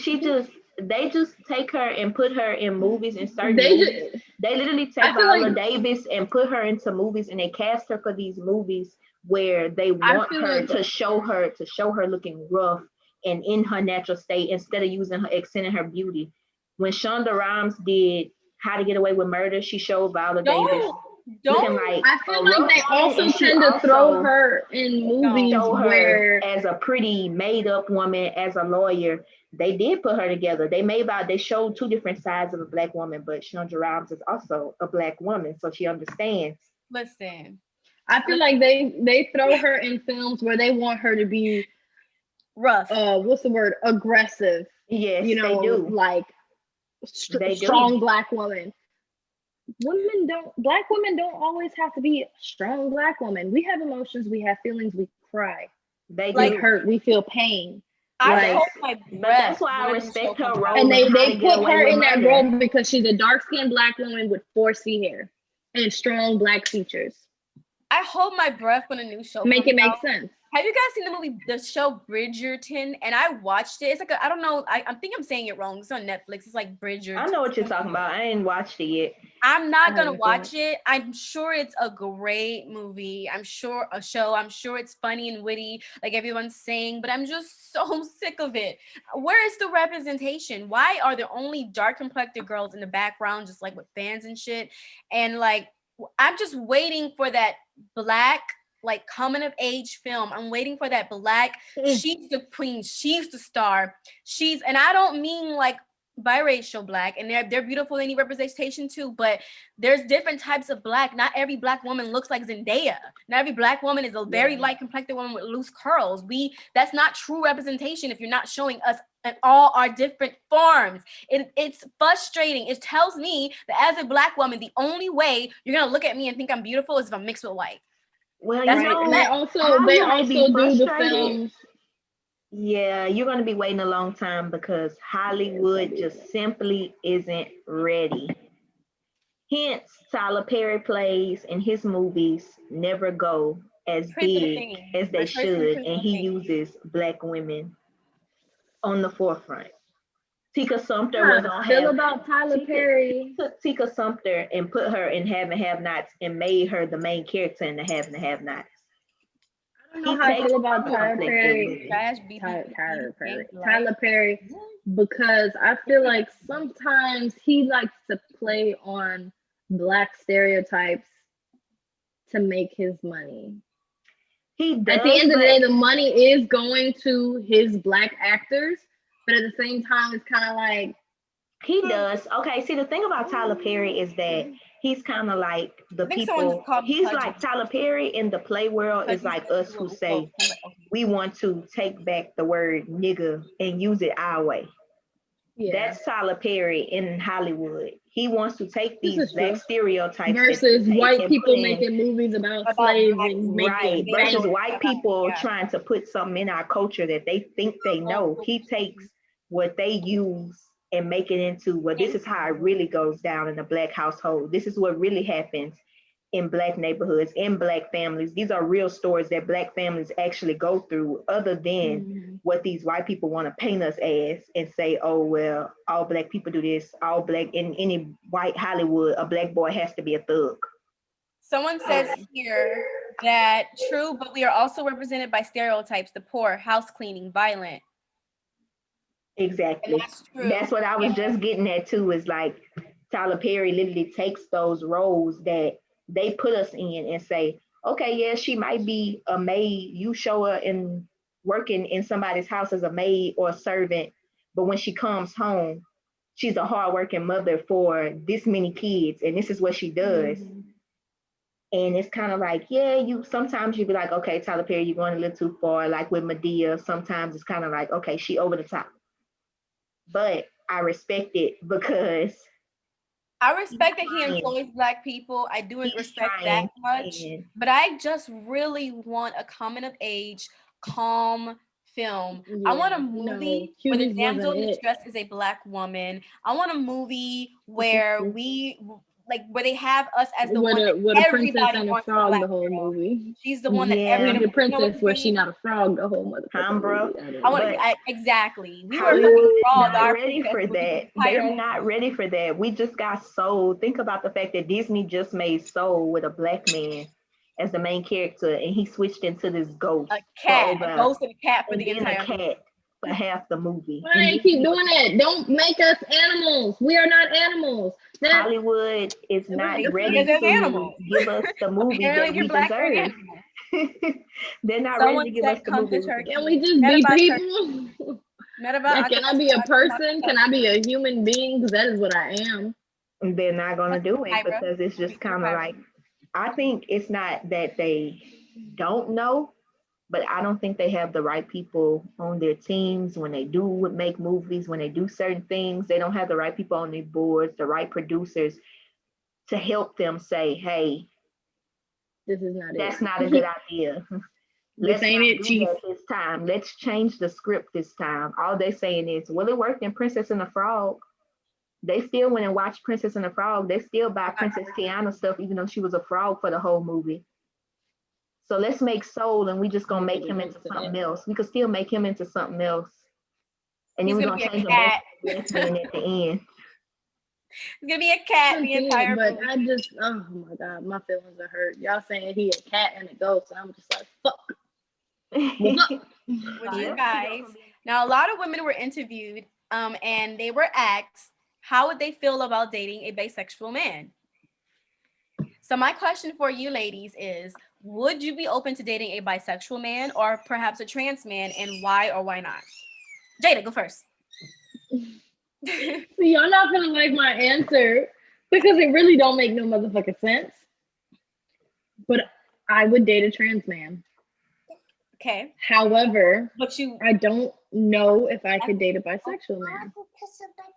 They just take her and put her in movies and certain They movies. just, They literally I take feel Viola like- Davis and put her into movies, and they cast her for these movies where they want feel her like- to show her looking rough and in her natural state instead of using her extending her beauty. When Shonda Rhimes did How to Get Away with Murder, she showed Viola Davis looking like I feel a like rough they woman, also and she tend to throw also her in movies show her where as a pretty made up woman, as a lawyer. They did put her together. They showed two different sides of a black woman, but Shonda Rhimes is also a black woman, so she understands. Listen, I feel like they throw her in films where they want her to be rough. what's the word? Aggressive. Yes, You know, they do. like They do. strong black woman. Black women don't always have to be strong black women. We have emotions, we have feelings, we cry, They we do. hurt, we feel pain. I like- hold my breath. But that's why I when the respect show her comes out. role. And How to they Get put Away her with in that Murder. role because she's a dark-skinned black woman with 4C hair and strong black features. I hold my breath when a new show Make comes it make out. sense. Have you guys seen the show Bridgerton? And I watched it. It's like I don't know. I think I'm saying it wrong. It's on Netflix. It's like Bridgerton. I know what you're talking about. I ain't watched it yet. I'm not I gonna haven't watch seen it. I'm sure it's a great movie. I'm sure a show. I'm sure it's funny and witty, like everyone's saying. But I'm just so sick of it. Where is the representation? Why are there only dark complected girls in the background, just like with fans and shit? And like, I'm just waiting for that black, like, coming of age film. I'm waiting for that black. She's the queen. She's the star. And I don't mean like biracial black, and they're beautiful. They need representation too, but there's different types of black. Not every black woman looks like Zendaya. Not every black woman is a very light complected woman with loose curls. That's not true representation if you're not showing us in all our different forms. It's frustrating. It tells me that as a black woman, the only way you're gonna look at me and think I'm beautiful is if I'm mixed with white. Well, That's you right. know, And they how also you may be do the frustrated. films. Yeah, you're going to be waiting a long time because Hollywood just simply isn't ready. Hence, Tyler Perry plays in his movies never go as Prince of the big Thing. as they My choice for should, Prince and of the he Thing. uses black women on the forefront. Tika Sumpter How was I on feel have about Tyler Tika- Perry. took Tika Sumpter and put her in Have and Have Nots and made her the main character in the Have and Have Nots. I don't know how I feel about Tyler conflict Perry. with it. Trash Tyler Perry, because I feel like sometimes he likes to play on black stereotypes to make his money. He does, At the end of the but- day, the money is going to his black actors, but at the same time, it's kind of like He does. Okay, see, the thing about Tyler Perry is that he's kind of like the I think someone people. just called me He's Pudgy. like Tyler Perry in the play world is like us who say we want to take back the word nigga and use it our way. That's Tyler Perry in Hollywood. He wants to take This these is black true. stereotypes versus that they white take and people put in- making movies about About slaves black- and making right versus bank- white people Yeah. trying to put something in our culture that they think they know. He takes what they use and make it into, well, this is how it really goes down in a black household. This is what really happens. in Black neighborhoods, in Black families. These are real stories that Black families actually go through, other than what these white people want to paint us as and say, oh, well, all Black people do this. All Black, in any white Hollywood, a Black boy has to be a thug. Someone says here that true, but we are also represented by stereotypes: the poor, house cleaning, violent. Exactly. That's true. That's what I was just getting at too, is like Tyler Perry literally takes those roles that they put us in and say, okay, yeah, she might be a maid. You show her in working in somebody's house as a maid or a servant, but when she comes home, she's a hardworking mother for this many kids, and this is what she does. And it's kind of like, yeah, you sometimes you be like, okay, Tyler Perry, you're going a little too far. Like with Medea, sometimes it's kind of like, okay, she over the top. But I respect it because I respect that he employs Black people. I do respect that much. But I just really want a coming of age, calm film. I want a movie where the damsel in distress is a Black woman. I want a movie where where they have us as the one that everybody wants to frog the whole movie. She's the one that everybody the princess where she not a frog the whole motherfucker. Exactly. We were not ready for that. They're not ready for that. We just got Soul. Think about the fact that Disney just made Soul with a Black man as the main character, and he switched into this ghost. A ghost and a cat for the entire movie. For half the movie. Why they keep doing that? Don't make us animals. We are not animals. Hollywood is not ready to give us the movie that we deserve. They're not ready to give us the movie. Can we just be people? Can I be a person? Can I be a human being? Because that is what I am. They're not going to do it because it's just kind of like, I think it's not that they don't know, but I don't think they have the right people on their teams when they do make movies, when they do certain things. They don't have the right people on their boards, the right producers to help them say, hey, that's not a good idea. Let's not do that this time. Let's change the script this time. All they're saying is, well, it worked in Princess and the Frog. They still went and watched Princess and the Frog. They still buy Princess Tiana stuff, even though she was a frog for the whole movie. So let's make Soul, and we just gonna make him into something else. We could still make him into something else, and then we're gonna change him back to lesbian at the end. It's gonna be a cat the entire movie. But I just, oh my God, my feelings are hurt. Y'all saying he a cat and a ghost, and I'm just like, fuck. With you guys. Now, a lot of women were interviewed, and they were asked how would they feel about dating a bisexual man. So my question for you ladies is, would you be open to dating a bisexual man or perhaps a trans man, and why or why not? Jada, go first. See, y'all not gonna like my answer because it really don't make no motherfucking sense. But I would date a trans man. Okay. However, I don't know if I could date a bisexual man.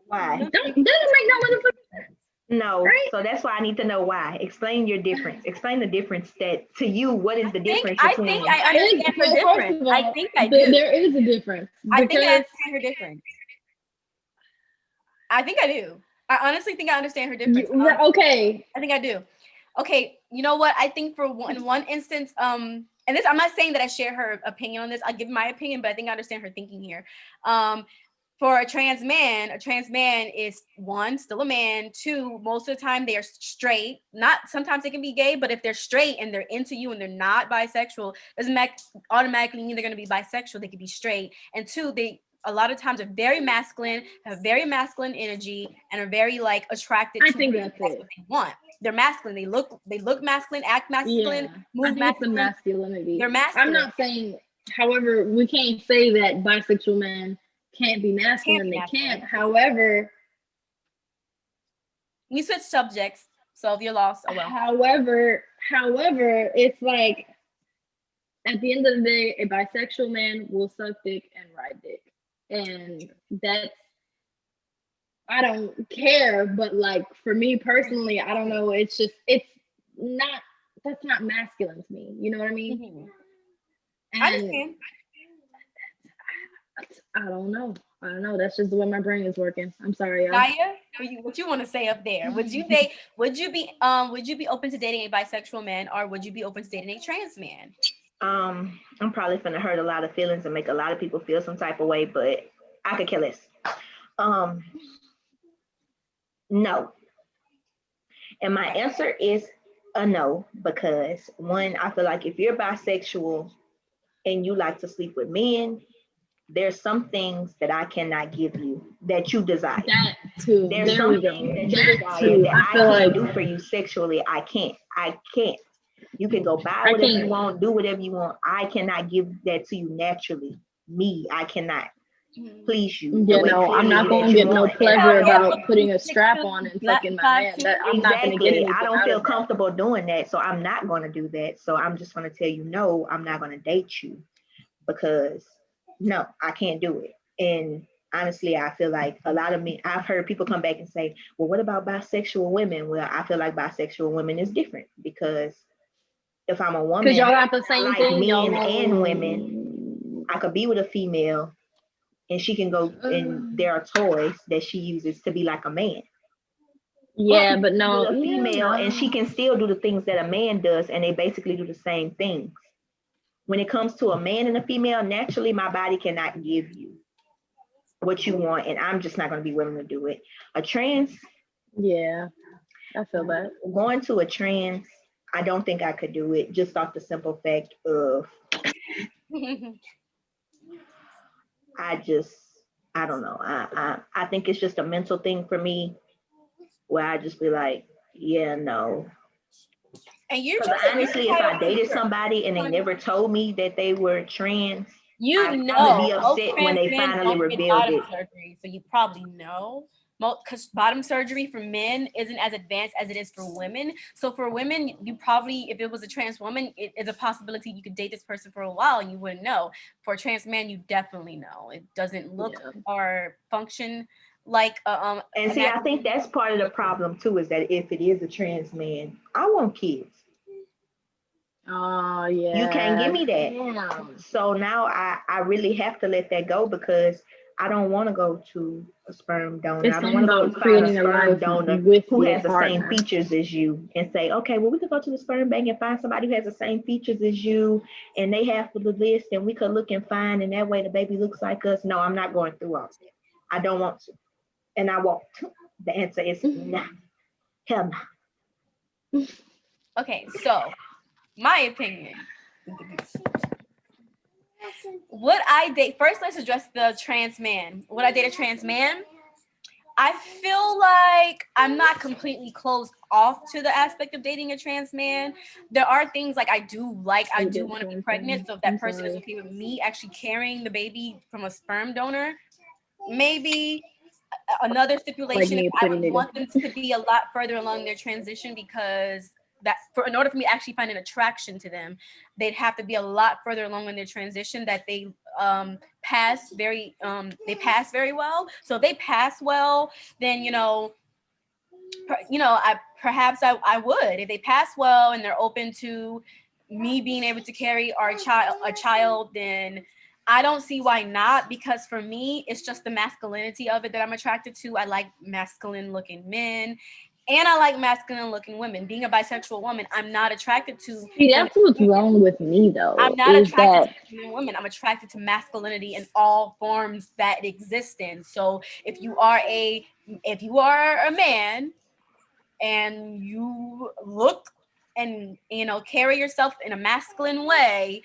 Why? Doesn't make no motherfucking sense. No, right? So that's why I need to know why. Explain your difference. Explain the difference that to you. What is the difference? I think I understand her difference. I think I do. There is a difference. I think I understand her difference. I think I do. I honestly think I understand her difference. Okay. I think I do. Okay, you know what? I think for one instance, and this, I'm not saying that I share her opinion on this. I'll give my opinion, but I think I understand her thinking here. For a trans man is one, still a man. Two, most of the time they are straight. Not sometimes they can be gay, but if they're straight and they're into you and they're not bisexual, doesn't automatically mean they're going to be bisexual. They could be straight. And two, they a lot of times are very masculine, have very masculine energy, and are very like attracted to think that's what they want. They're masculine. They look masculine, act masculine, move masculine. Masculinity. They're masculine. I'm not saying, however, we can't say that bisexual men can't be masculine. They can't. However, we switch subjects, so if you're lost, oh well. However, it's like at the end of the day, a bisexual man will suck dick and ride dick, and that's, I don't care. But like for me personally, I don't know. It's not. That's not masculine to me. You know what I mean? Mm-hmm. I understand. I don't know. I don't know. That's just the way my brain is working. I'm sorry, y'all. Naya, what you want to say up there? Would you be open to dating a bisexual man, or would you be open to dating a trans man? I'm probably gonna hurt a lot of feelings and make a lot of people feel some type of way, but I could care less. Um, no. And my answer is a no, because one, I feel like if you're bisexual and you like to sleep with men, there's some things that I cannot give you that you desire. That too. There's There some we go. things that you That desire too. that I I feel can't like do for you sexually. I can't. I can't. You can go buy I whatever you can't. want, do whatever you want. I cannot give that to you naturally. Me, I cannot please you the You way know, I'm clearly not that gonna you get no want. And pleasure I don't about putting a strap on and fucking my man. That I'm not gonna get exactly. I anything don't out feel of that. comfortable doing that. So I'm not gonna do that. So I'm just gonna tell you no, I'm not gonna date you because no, I can't do it. And honestly, I feel like a lot of me, I've heard people come back and say, well, what about bisexual women? Well, I feel like bisexual women is different because if I'm a Cause woman, y'all got the I same like thing. Y'all men and women. won't. I could be with a female and she can go and there are toys that she uses to be like a man. Or Yeah, but no. with a Yeah, female and she no. can still do the things that a man does and they basically do the same things. When it comes to a man and a female, naturally my body cannot give you what you want and I'm just not going to be willing to do it. A trans, Yeah, I feel that. going to a trans, I don't think I could do it just off the simple fact of I just I don't know. I think it's just a mental thing for me where I just be like, yeah, no. And you're Because just a honestly, if I dated somebody and they never told me that they were trans, you I'd probably know, be most upset when trans they men finally don't get revealed bottom it. surgery, so you probably know. Because bottom surgery for men isn't as advanced as it is for women. So for women, you probably, if it was a trans woman, it is a possibility you could date this person for a while and you wouldn't know. For a trans man, you definitely know. It doesn't look Yeah. or function like And see, I think that's part of the problem too, is that if it is a trans man, I want kids. Oh yeah. You can't give me that. Damn. So now I really have to let that go because I don't want to go to a sperm donor. It's I don't want to go about find a creating a sperm life donor with who your has the same partner. features as you and say, okay, well, we could go to the sperm bank and find somebody who has the same features as you and they have the list and we could look and find and that way the baby looks like us. No, I'm not going through all that. I don't want to. And I won't. The answer is nah. Hell no. Okay, so my opinion. Would I date first? Let's address the trans man. Would I date a trans man? I feel like I'm not completely closed off to the aspect of dating a trans man. There are things like I do want to be pregnant. So if that person is okay with me actually carrying the baby from a sperm donor, maybe another stipulation is I would want them to be a lot further along their transition because in order for me to actually find an attraction to them, they'd have to be a lot further along in their transition that they pass very well. So if they pass well, then I would. If they pass well and they're open to me being able to carry a child, then I don't see why not, because for me, it's just the masculinity of it that I'm attracted to. I like masculine looking men and I like masculine looking women. Being a bisexual woman, I'm not attracted to. See, that's what's wrong with me though. I'm not attracted to women. I'm attracted to masculinity in all forms that exist in. So if you are a man and you look and carry yourself in a masculine way,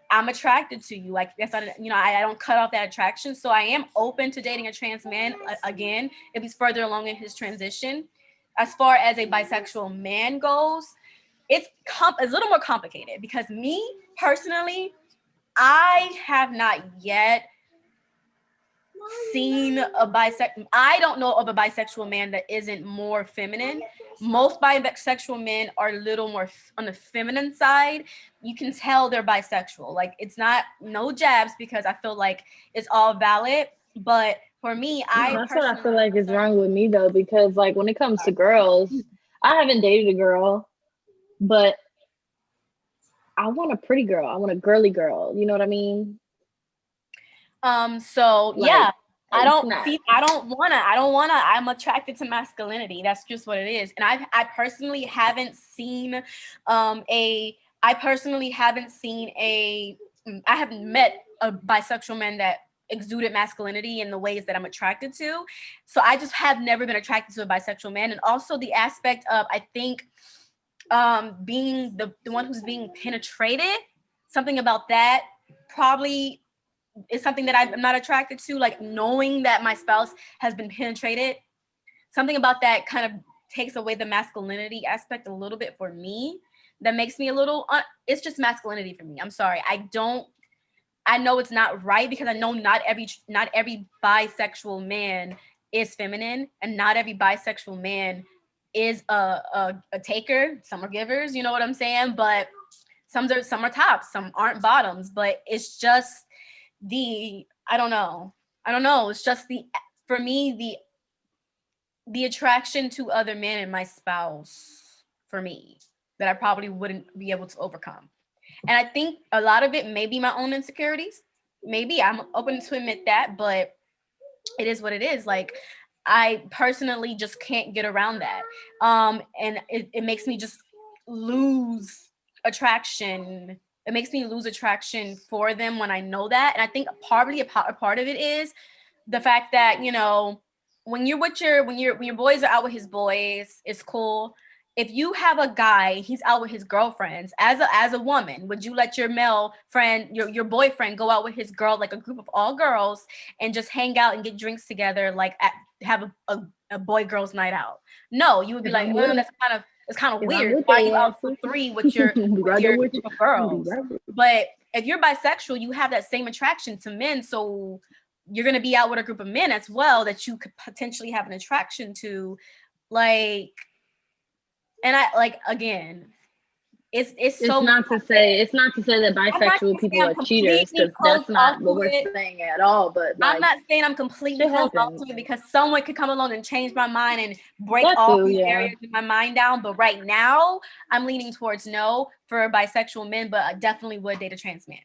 I'm attracted to you. Like that's not, I don't cut off that attraction. So I am open to dating a trans man again if he's further along in his transition. As far as a bisexual man goes, it's a little more complicated because me personally, I have not yet seen a bisexual. I don't know of a bisexual man that isn't more feminine. Most bisexual men are a little more on the feminine side. You can tell they're bisexual. Like it's not no jabs because I feel like it's all valid. But for me, that's what I feel like is wrong with me though, because like when it comes to girls, I haven't dated a girl, but I want a pretty girl. I want a girly girl. You know what I mean? So like, yeah. I don't see. I don't wanna. I'm attracted to masculinity. That's just what it is. And I personally haven't seen I personally haven't seen I haven't met a bisexual man that exuded masculinity in the ways that I'm attracted to. So I just have never been attracted to a bisexual man. And also the aspect of, I think, being the one who's being penetrated, something about that probably is something that I'm not attracted to, like knowing that my spouse has been penetrated. Something about that kind of takes away the masculinity aspect a little bit for me. That makes me a little, it's just masculinity for me. I'm sorry. I know it's not right because I know not every bisexual man is feminine, and not every bisexual man is a taker. Some are givers, you know what I'm saying? But some are tops, some aren't bottoms. But it's just I don't know. It's just for me, the attraction to other men and my spouse, for me, that I probably wouldn't be able to overcome. And I think a lot of it may be my own insecurities. Maybe I'm open to admit that, but it is what it is. Like, I personally just can't get around that. And it makes me just lose attraction. It makes me lose attraction for them when I know that. And I think probably a part of it is the fact that, you know, when your boys are out with his boys, it's cool. If you have a guy, he's out with his girlfriends, as a woman, would you let your male friend, your boyfriend, go out with his girl, like a group of all girls, and just hang out and get drinks together, like have a boy girls night out? No, you would be like, it's kind of weird. Why are you out for 3 with your group of girls? But if you're bisexual, you have that same attraction to men, so you're gonna be out with a group of men as well that you could potentially have an attraction to, like. And I, like, again, it's not to say that bisexual people are cheaters, because that's not what we're saying at all. But like, I'm not saying I'm completely closed off to it, because someone could come along and change my mind and break all these areas in my mind down. But right now, I'm leaning towards no for bisexual men, but I definitely would date a trans man.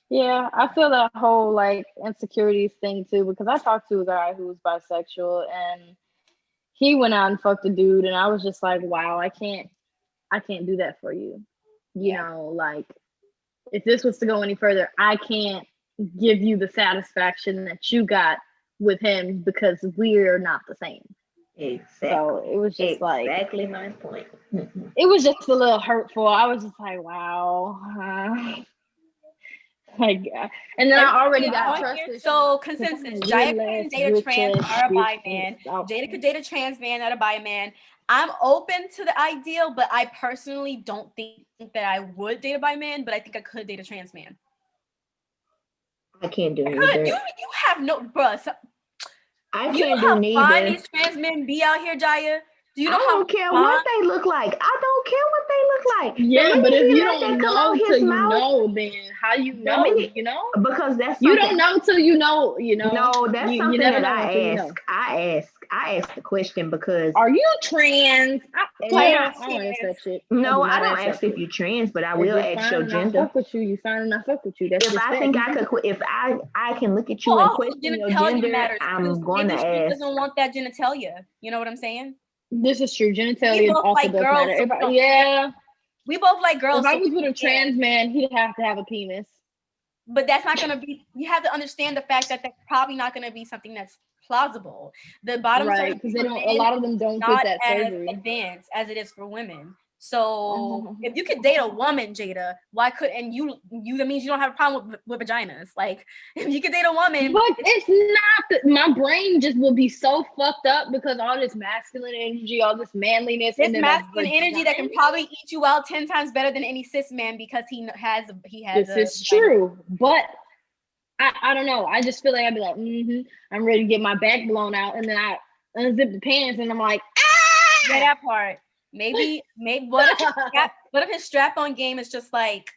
Yeah, I feel that whole like insecurities thing too, because I talked to a guy who was bisexual and he went out and fucked a dude, and I was just like, wow, I can't do that for you. You know, like, if this was to go any further, I can't give you the satisfaction that you got with him because we're not the same. Exactly. So it was just exactly my point. It was just a little hurtful. I was just like, wow. Like, and then I already got trust issues. So consensus: Jaya couldn't date a trans or a bi man. Jada could date a trans man, not a bi man. I'm open to the ideal, but I personally don't think that I would date a bi man. But I think I could date a trans man. I can't do neither. You have no, bruh. I can't do neither. These trans men be out here, Jaya. Do you know I don't care what they look like. I don't care what they look like. Yeah, but if you don't know till you know, then how you know? You know, because that's you don't know till you know. You know. No, that's something that I ask. I ask the question because are you trans? I don't ask that shit. No, I don't ask if you're trans, but I will ask your gender. Fuck with you. You fine and I fuck with you. That's if I think I could, if I can look at you and question your gender, I'm going to ask. Doesn't want that genitalia. You know what I'm saying? This is true. Genitalia also does matter. Yeah. We both like girls. If I was with a trans man, he'd have to have a penis. But that's not going to be, you have to understand the fact that that's probably not going to be something that's plausible. The bottom surgery, because a lot of them don't get that surgery. As advanced as it is for women. So if you could date a woman, Jada, why couldn't you? That means you don't have a problem with vaginas. Like, if you could date a woman, but it's not. My brain just will be so fucked up because all this masculine energy, all this manliness, this masculine energy that can probably eat you out 10 times better than any cis man because he has. This is true, but I don't know. I just feel like I'd be like, I'm ready to get my back blown out, and then I unzip the pants, and I'm like, yeah, that part. Maybe what if his strap-on game is just like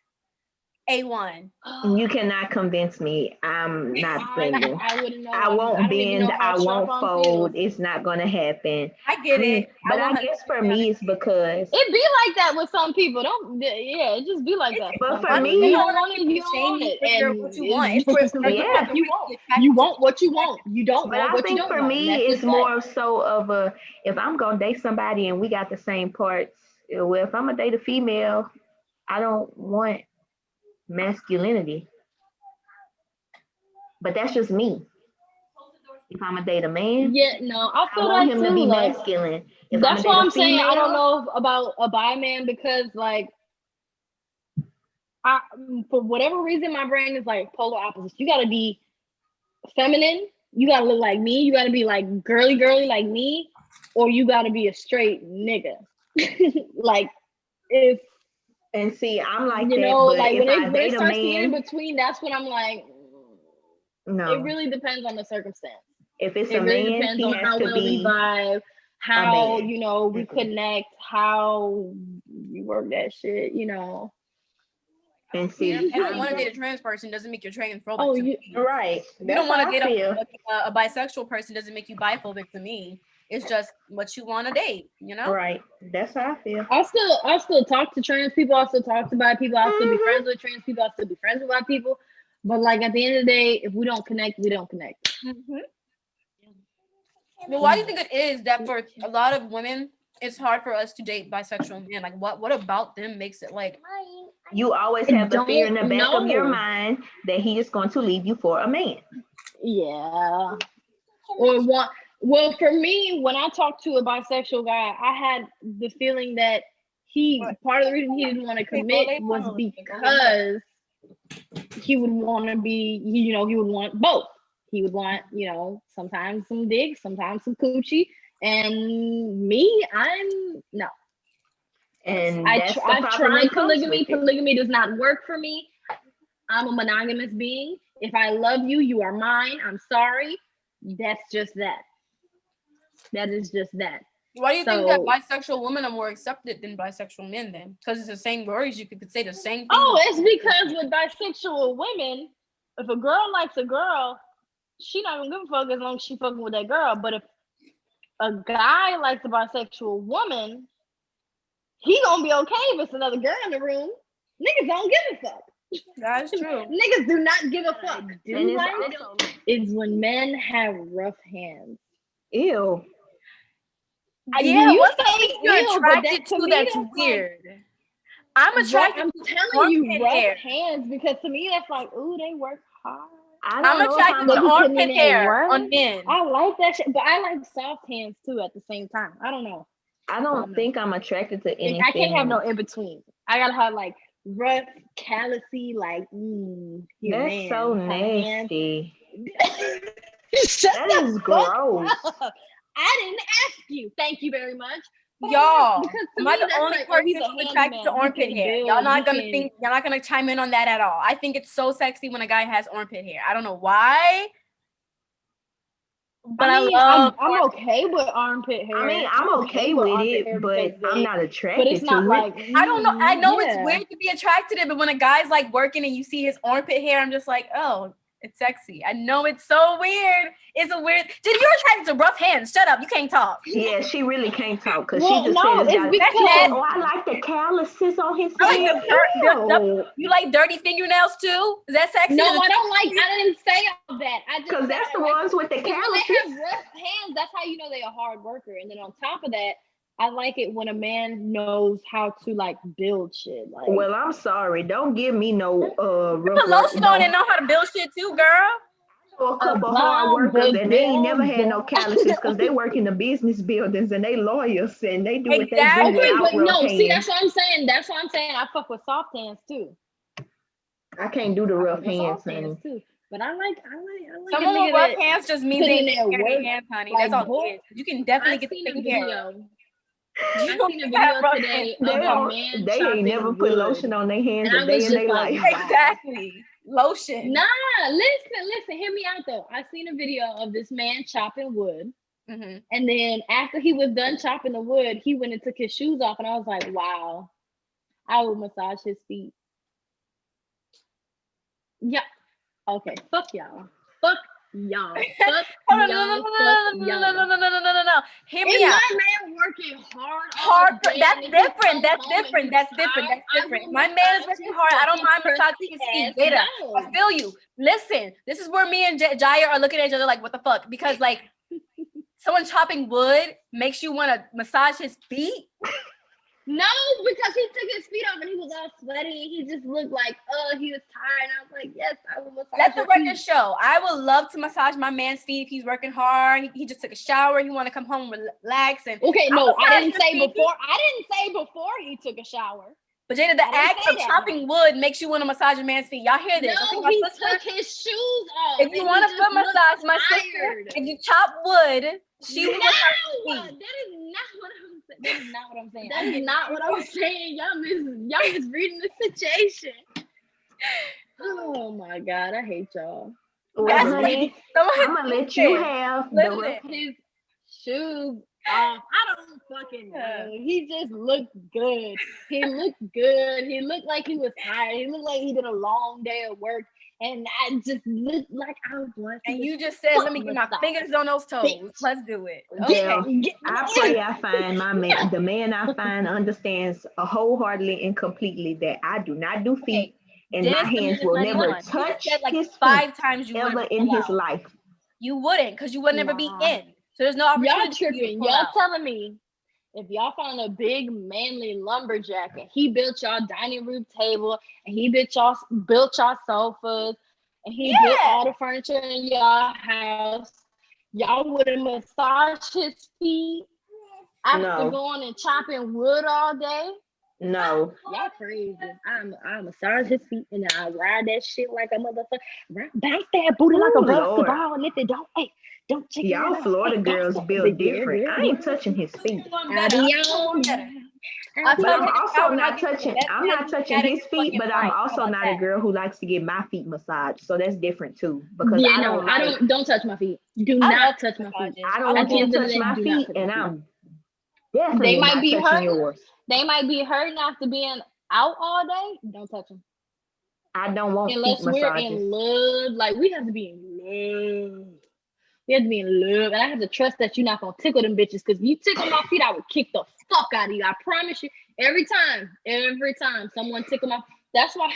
A1. You cannot convince me. I'm not bending. I wouldn't know. I won't don't even bend. know how I won't Chevron fold. feels. It's not gonna happen. I get it. But I will guess for 100% me, it's because. It be like that with some people. It just be like that. But For some for people. me, If you You don't don't want it, you don't shame want you it, for and what you want. It's for Yeah. you you want what you want. You don't But want I what you think don't for want. me, That's it's just that. more so of a if I'm gonna date somebody and we got the same parts. Well, if I'm gonna date a female, I don't want masculinity. But that's just me. If I'm gonna date a man, Yeah, no, I I feel want that him to too. be Like masculine. If I'm that's gonna why date a I'm saying I don't female, know about a bi man because like I for whatever reason my brain is like polar opposites. You gotta be feminine, you gotta look like me, you gotta be like girly like me, or you gotta be a straight nigga. Like if and see, I'm like you that. know, But like if I when it date a starts to get in man, between, that's when I'm like, it no. really depends on the circumstance. If it's It a really man, depends he on has how to well we be vibe, a how man. we connect, how you work that shit, And Yeah, see, if you don't want to date a trans person, doesn't make you transphobic Oh, to you me. right. If you That's don't want how to I date feel. a bisexual person, doesn't make you biphobic to me. It's just what you want to date, Right. That's how I feel. I still talk to trans people. I still talk to bi people. I still be Mhm. friends with trans people. I still be friends with bi people. But like at the end of the day, if we don't connect, we don't connect. Mm-hmm. Well, why do you think it is that for a lot of women, it's hard for us to date bisexual men? Like, what about them makes it like? You always I have the fear in the don't back of your know. mind that he is going to leave you for a man. Yeah. Or want well for me, when I talked to a bisexual guy, I had the feeling that part of the reason he didn't want to commit was because he would want to be, he would want both. He would want, sometimes some dick, sometimes some coochie. And me, I'm no. And I've that's the problem tried that comes polygamy. with it. Polygamy does not work for me. I'm a monogamous being. If I love you, you are mine. I'm sorry. That's just that. That is just that. Why do you think that bisexual women are more accepted than bisexual men then? Because it's the same words. You could say the same thing. Oh, it's because with bisexual women, if a girl likes a girl, she not gonna give a fuck as long as she fucking with that girl. But if a guy likes a bisexual woman, he gonna be okay if it's another girl in the room. Niggas don't give a fuck. That's true. Niggas do not give a fuck. And Is when men have rough hands. Ew. Yeah, You what's say something you're ew, but attracted to to me that's that's weird? like, I'm attracted I'm to telling you, armpit rough hair. hands, because to me that's like, ooh, they work hard. I'm attracted to armpit hair on men. I like that shit, but I like soft hands too at the same time. I don't know. I don't think I'm attracted to anything. I can't have no in between. I gotta have like rough, callousy, like that's so nasty. That is gross. I didn't ask you. Thank you very much. Y'all, because am I the only person who's attracted to armpit hair? Y'all not gonna chime in on that at all. I think it's so sexy when a guy has armpit hair. I don't know why, but I'm okay with armpit hair. I mean, I'm okay with it, but I'm not attracted but it's not to like, it. I don't know. I know it's weird to be attracted to it, but when a guy's like working and you see his armpit hair, I'm just like, oh, it's sexy. I know it's so weird. It's a weird. Dude, you're attracted to rough hands. Shut up. You can't talk. Yeah, she really can't talk because she just said it's because oh, I like the calluses on his I hand. like you like dirty fingernails too? Is that sexy? No, I don't like. I didn't say all that. I just because that's the ones with the calluses. When they have rough hands, that's how you know they're a hard worker. And then on top of that, I like it when a man knows how to like build shit. Like, well, I'm sorry. Don't give me no put lotion on and know how to build shit too, girl. A couple hard workers and they ain't never had no calluses because they work in the business buildings and they lawyers and they do what they do without rough hands. See, that's what I'm saying. That's what I'm saying. I fuck with soft hands too. I can't do the rough hands, honey. Too. But I like someone with rough hands just means they ain't their hands, honey. Like, that's all it is. You can definitely get the taken care of. I seen a video today of a man they ain't never put lotion on their hands a day in their life. Exactly. Lotion. Nah, listen, hear me out though. I seen a video of this man chopping wood. And then after he was done chopping the wood, he went and took his shoes off, and I was like, wow, I would massage his feet. Yeah. Okay. Fuck y'all. Fuck y'all. Fuck Hold on, y'all. no. Hear me If out. my man working hard, Hard. all day That's and he different. come That's home and different. he's That's different. tired, That's I different. will My man is massage working his hard. I don't mind fucking massaging his crusty feet. ass. Jada, No. I feel you. Listen, this is where me and Jaya are looking at each other like, what the fuck? Because like, someone chopping wood makes you want to massage his feet. No, because he took his feet off and he was all sweaty and he just looked like, he was tired. And I was like, yes, I will massage Let the your record feet. show. I would love to massage my man's feet if he's working hard. He just took a shower. He want to come home and relax. And Okay, no, I didn't say feet. before. I didn't say before he took a shower. But Jada, the I didn't act say of that. chopping wood makes you want to massage a man's feet. Y'all hear this? No, Okay, he my sister, took his shoes off. if you want to foot massage my sister, tired. if you chop wood, she will massage your No, feet. that is not what I'm saying. That is not what I'm saying. That is not what I'm saying. Y'all misreading the situation. Oh my God, I hate y'all. Well, honey, I'm gonna let you have the rest. His shoes off. I don't fucking know. He just looked good. He looked good. He looked like he was tired. He looked like he did a long day of work. And I just looked like I was going. And you just said, let me get my fingers on those toes. Let's do it. Okay. I pray I find my man, the man I find understands wholeheartedly and completely that I do not do feet. And Dennis my hands will never touch like his 5 feet times you ever in his life. You wouldn't, because you would never be in. So there's no opportunity. Y'all tripping. Y'all telling me if y'all found a big manly lumberjack and he built y'all dining room table and he built y'all sofas and he built all the furniture in y'all house, y'all wouldn't massage his feet after going and chopping wood all day? No. Y'all crazy. I massage his feet and I ride that shit like a motherfucker. Bounce that booty like a basketball and if they don't check y'all Florida girls build different. I ain't touching his feet. But I'm also not touching. I'm not touching his feet, but I'm also not a girl who likes to get my feet massaged. So that's different too. Because don't touch my feet. Do not touch my feet. I don't want you to touch my feet, and I'm definitely not touching yours. They might be hurting after being out all day. Don't touch them. I don't want unless feet we're massages. in love. Like we have to be in love. We have to be in love, and I have to trust that you're not gonna tickle them bitches. Because if you tickle my feet, I would kick the fuck out of you. I promise you. Every time someone tickle my, that's why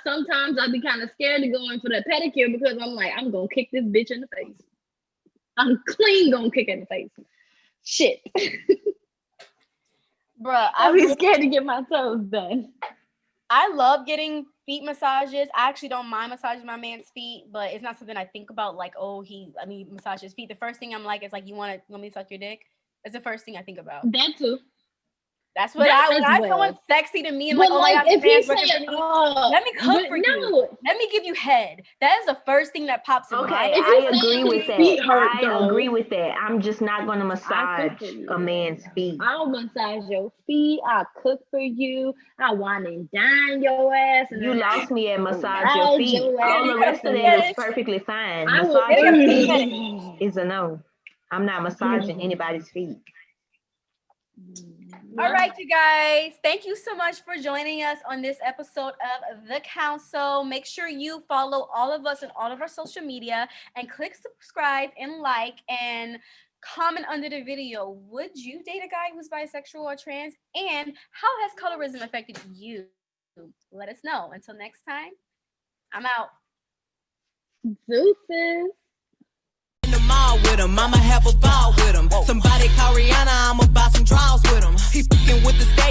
sometimes I'd be kind of scared to go in for that pedicure because I'm like, I'm gonna kick this bitch in the face. I'm clean gonna kick her in the face. Shit. Bruh, I'd be scared to get my toes done. I love getting feet massages. I actually don't mind massaging my man's feet, but it's not something I think about like, I need to massage his feet. The first thing I'm like is like, you want me to suck your dick? That's the first thing I think about. That too. That's what someone's sexy to me and but like, if he said, let me cook for you. Let me give you head. That is the first thing that pops in my head. I agree with that. I agree with that. I'm just not going to massage a man's feet. I'll massage your feet. I'll cook for you. I'll wine and dine your ass. And you lost me at massage your feet. All the rest of that is perfectly fine. Massage your feet is a no. I'm not massaging anybody's feet. All right, you guys. Thank you so much for joining us on this episode of The Council. Make sure you follow all of us on all of our social media and click subscribe and like and comment under the video. Would you date a guy who's bisexual or trans? And how has colorism affected you? Let us know. Until next time, I'm out. Deuces. With him, I'ma have a ball with him. Somebody call Rihanna, I'ma buy some draws with him. He fucking with the state.